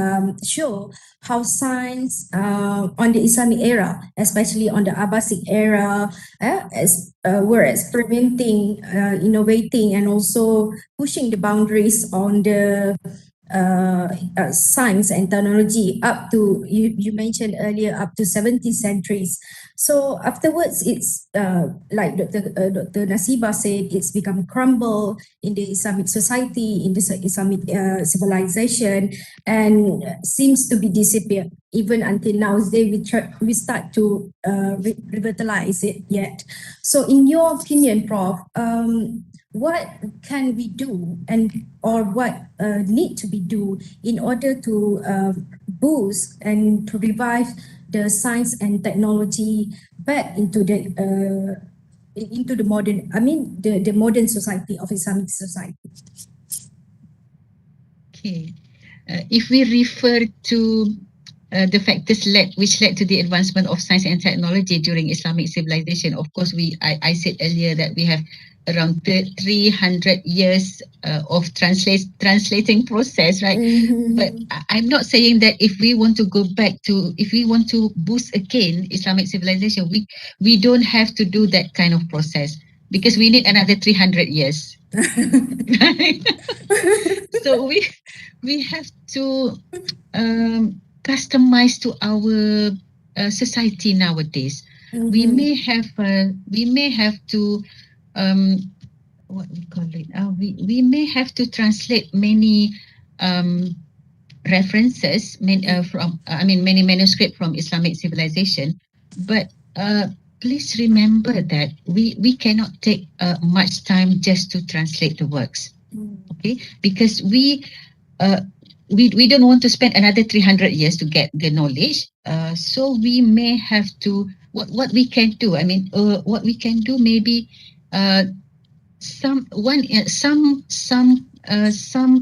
show how science on the Islamic era, especially on the Abbasic era, were experimenting, innovating, and also pushing the boundaries on the science and technology up to, you mentioned earlier, up to 70 centuries. So afterwards, it's like Dr. Nasiba said, it's become crumble in the Islamic society, in the Islamic civilization, and seems to be disappeared. Even until now, we start to revitalize it yet. So in your opinion, Prof, what can we do, or what need to be do in order to boost and to revive the science and technology back into the modern, the modern society of Islamic society? Okay. If we refer to the factors which led to the advancement of science and technology during Islamic civilization, of course, I said earlier that we have around 300 years of translating process, right? Mhm. But I'm not saying that if we want to boost again Islamic civilization, we don't have to do that kind of process, because we need another 300 years. So we have to customize to our society nowadays. we may have to what we call it. We may have to translate many references many manuscripts from Islamic civilization, but please remember that we cannot take much time just to translate the works, okay? Because we don't want to spend another 300 years to get the knowledge. So we may have to what we can do. What we can do maybe some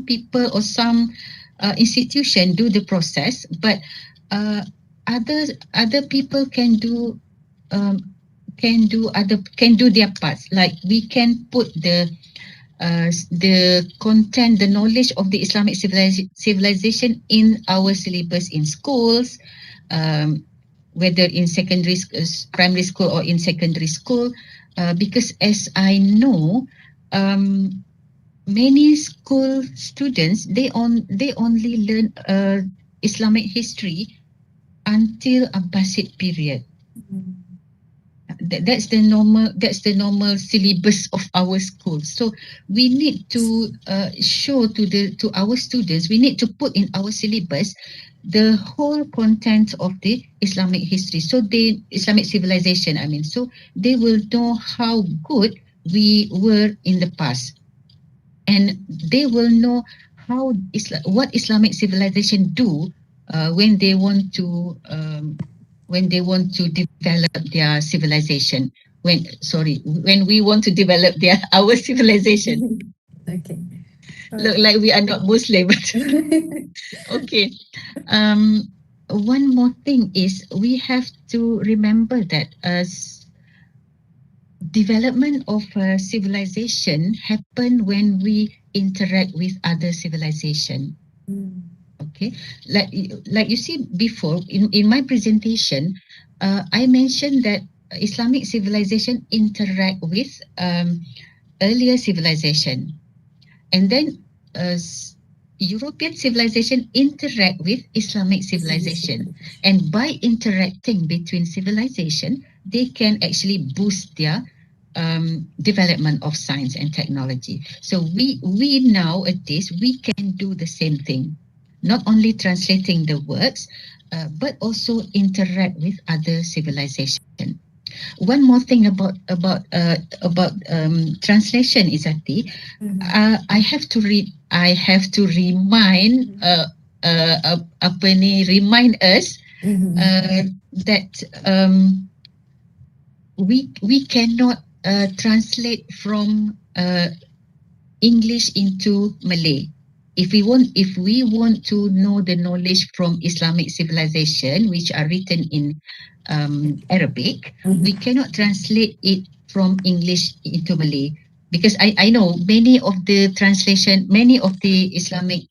people or some institution do the process, but other people can do their parts. Like we can put the content, the knowledge of the Islamic civilization in our syllabus in schools, whether in primary school or in secondary school, because as I know, many school students they only learn Islamic history until Abbasid period. That's the normal syllabus of our school. So we need to show to our students, we need to put in our syllabus the whole content of the Islamic history, so Islamic civilization, so they will know how good we were in the past, and they will know what Islamic civilization do when they want to develop their civilization. When we want to develop our civilization. Okay. Look like we are not Muslim. Okay. One more thing is we have to remember that development of civilization happen when we interact with other civilization. Okay, like you see before in my presentation, I mentioned that Islamic civilization interact with earlier civilization, and then European civilization interact with Islamic civilization, and by interacting between civilization, they can actually boost their development of science and technology. So we nowadays we can do the same thing, not only translating the works, but also interact with other civilization. One more thing about translation, Izati. I have to remind remind us that we cannot translate from English into Malay. If we want to know the knowledge from Islamic civilization, which are written in Arabic, we cannot translate it from English into Malay, because I know many of the Islamic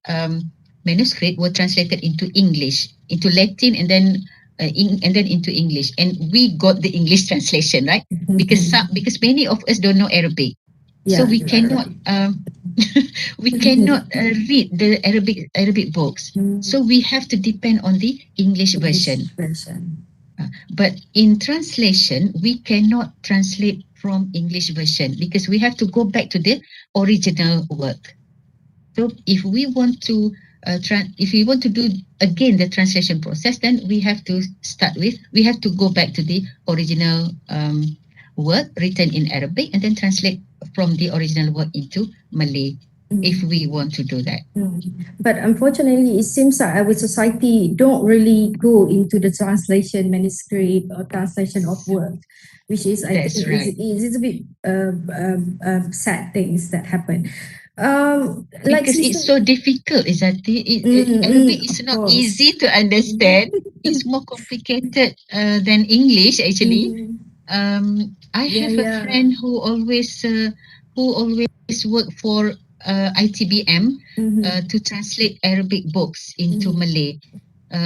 manuscript were translated into English, into Latin, and then into English, and we got the English translation, right? Because many of us don't know Arabic, so we cannot read the Arabic books. So we have to depend on the English version. But in translation, we cannot translate from English version because we have to go back to the original work. So if we want to do again the translation process, then we have to go back to the original work written in Arabic and then translate from the original work into Malay, if we want to do that. But unfortunately, it seems that our society don't really go into the translation manuscript or translation of work, which is I That's think right. is a bit sad things that happen. Because it's so difficult, Arabic is not easy to understand. It's more complicated than English, actually. I have a friend who always work for ITBM to translate Arabic books into Malay.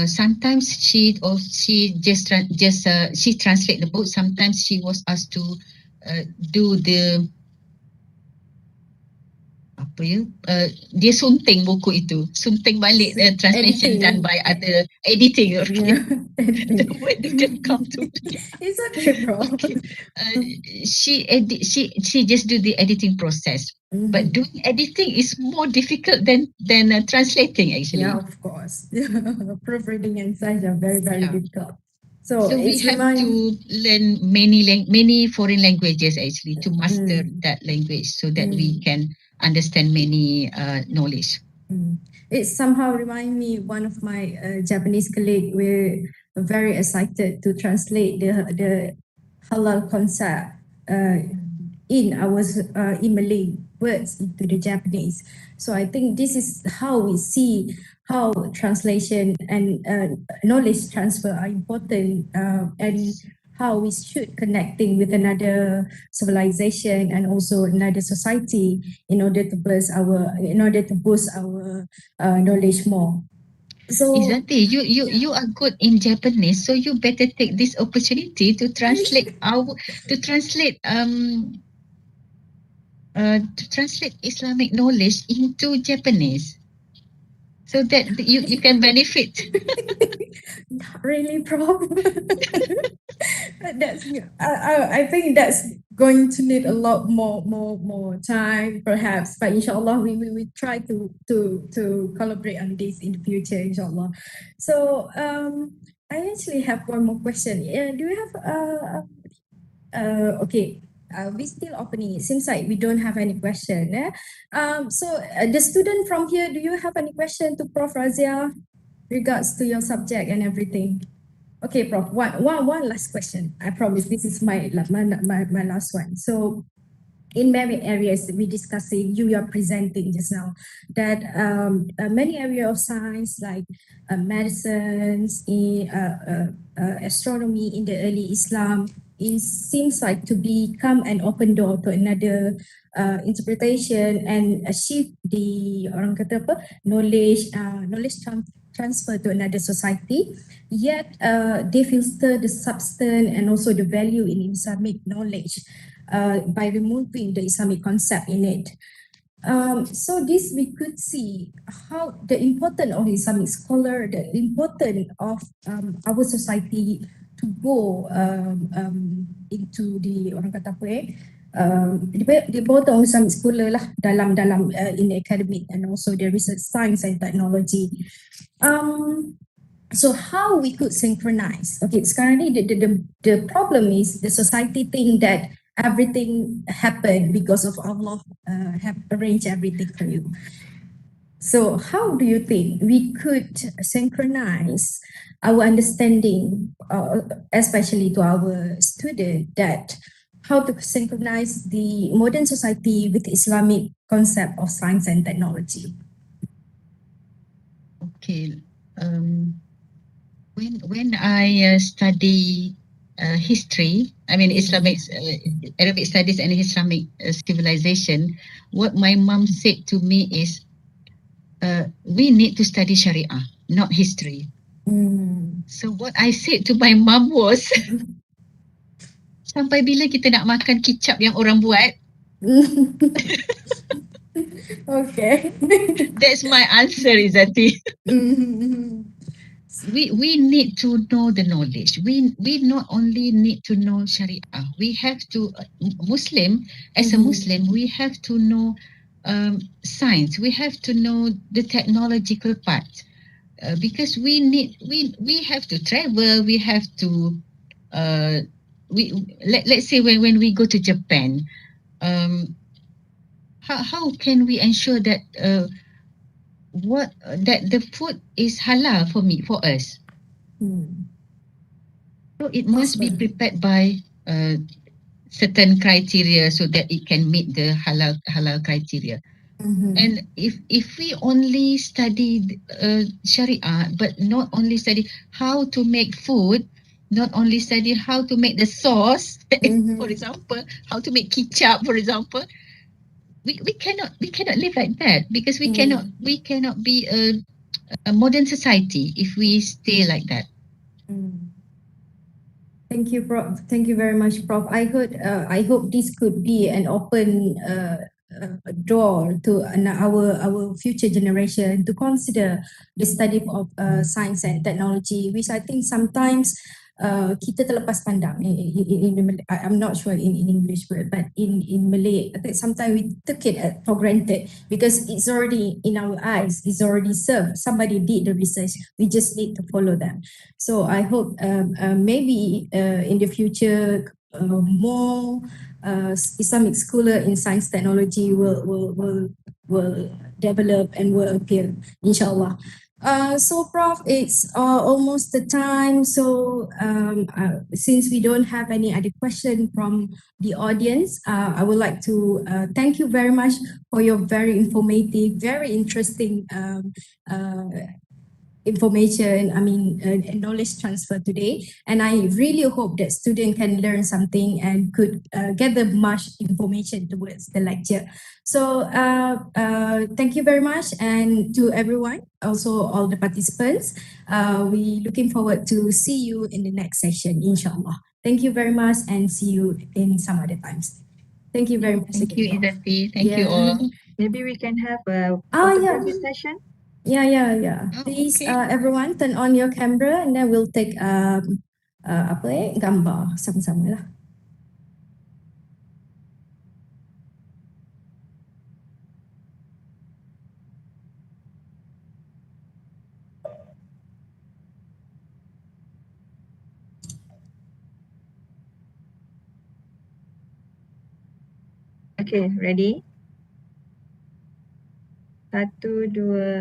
Sometimes she translate the book. Sometimes she was asked to do the apa ya, dia sunting buku itu, sunting balik translation done Editing. by other editing. Okay. Yeah. The word didn't come to me. It's okay, bro. Okay. She just do the editing process. But doing editing is more difficult than translating actually. Yeah, of course. Proofreading and such are very, very Yeah. difficult. So, So we it's have to learn many foreign languages actually to master that language so that we can understand many knowledge. It somehow remind me one of my Japanese colleague. We're very excited to translate the halal concept in our in Malay words into the Japanese. So I think this is how we see how translation and knowledge transfer are important, and how we should connecting with another civilization and also another society in order to boost our knowledge more. So Exactly. You are good in Japanese, so you better take this opportunity to translate to translate Islamic knowledge into Japanese, so that you can benefit. not really problem. That's I think that's going to need a lot more time perhaps, but inshallah we try to collaborate on this in the future, inshallah. So I actually have one more question. Do you have okay, we still opening it. Seems like we don't have any question. So the student from here, do you have any question to Prof. Razia regards to your subject and everything? Okay, Prof. One last question. I promise this is my last one. So in many areas we discussing, you are presenting just now that many areas of science like medicines, astronomy in the early Islam, it seems like to become an open door to another interpretation and achieve the orang kata apa knowledge transfer to another society. Yet they filter the substance and also the value in Islamic knowledge by removing the Islamic concept in it. So this we could see how the importance of Islamic scholar, the importance of our society to go into the orang kata apa the importance of Islamic scholar lah dalam in the academic and also the research science and technology. So how we could synchronize? Okay, sekarang ni the problem is the society think that everything happened because of Allah have arranged everything for you. So how do you think we could synchronize our understanding, especially to our student, that how to synchronize the modern society with Islamic concept of science and technology? Okay. When I study history, I mean Islamic Arabic studies and Islamic civilization, what my mom said to me is, we need to study Sharia, not history. So what I said to my mom was, sampai bila kita nak makan kicap yang orang buat? Okay. That's my answer, Izzati. We need to know the knowledge. We not only need to know Sharia. We have to Muslim as a Muslim. We have to know science. We have to know the technological part because we have to travel. We have to let's say when we go to Japan. How can we ensure that that the food is halal for us? So it must be prepared by certain criteria so that it can meet the halal criteria. And if we only study Sharia, but not only study how to make food, not only study how to make the sauce, for example, how to make kicap, for example, we cannot live like that because we cannot be a modern society if we stay like that. Thank you, Prof. Thank you very much, Prof. I hope this could be an open draw to our future generation to consider the study of science and technology, which I think sometimes kita terlepas pandang I'm not sure in English word, but in Malay, I think sometimes we took it for granted because it's already in our eyes, it's already served. Somebody did the research, we just need to follow them. So I hope maybe in the future more Islamic scholar in science technology will develop and will appear, inshallah. So Prof, it's almost the time. So since we don't have any other question from the audience, I would like to thank you very much for your very informative, very interesting information, and knowledge transfer today. And I really hope that students can learn something and could gather much information towards the lecture. So thank you very much, and to everyone, also all the participants. We looking forward to see you in the next session, inshallah. Thank you very much, and see you in some other times. Thank you very much. Thank you, again, Prof. Idafi. Thank you all. Maybe we can have a Yeah. photography session. Yeah. Oh, Please, okay. everyone, turn on your camera, and then we'll take gambar sama-sama lah. Okay, ready? 1, 2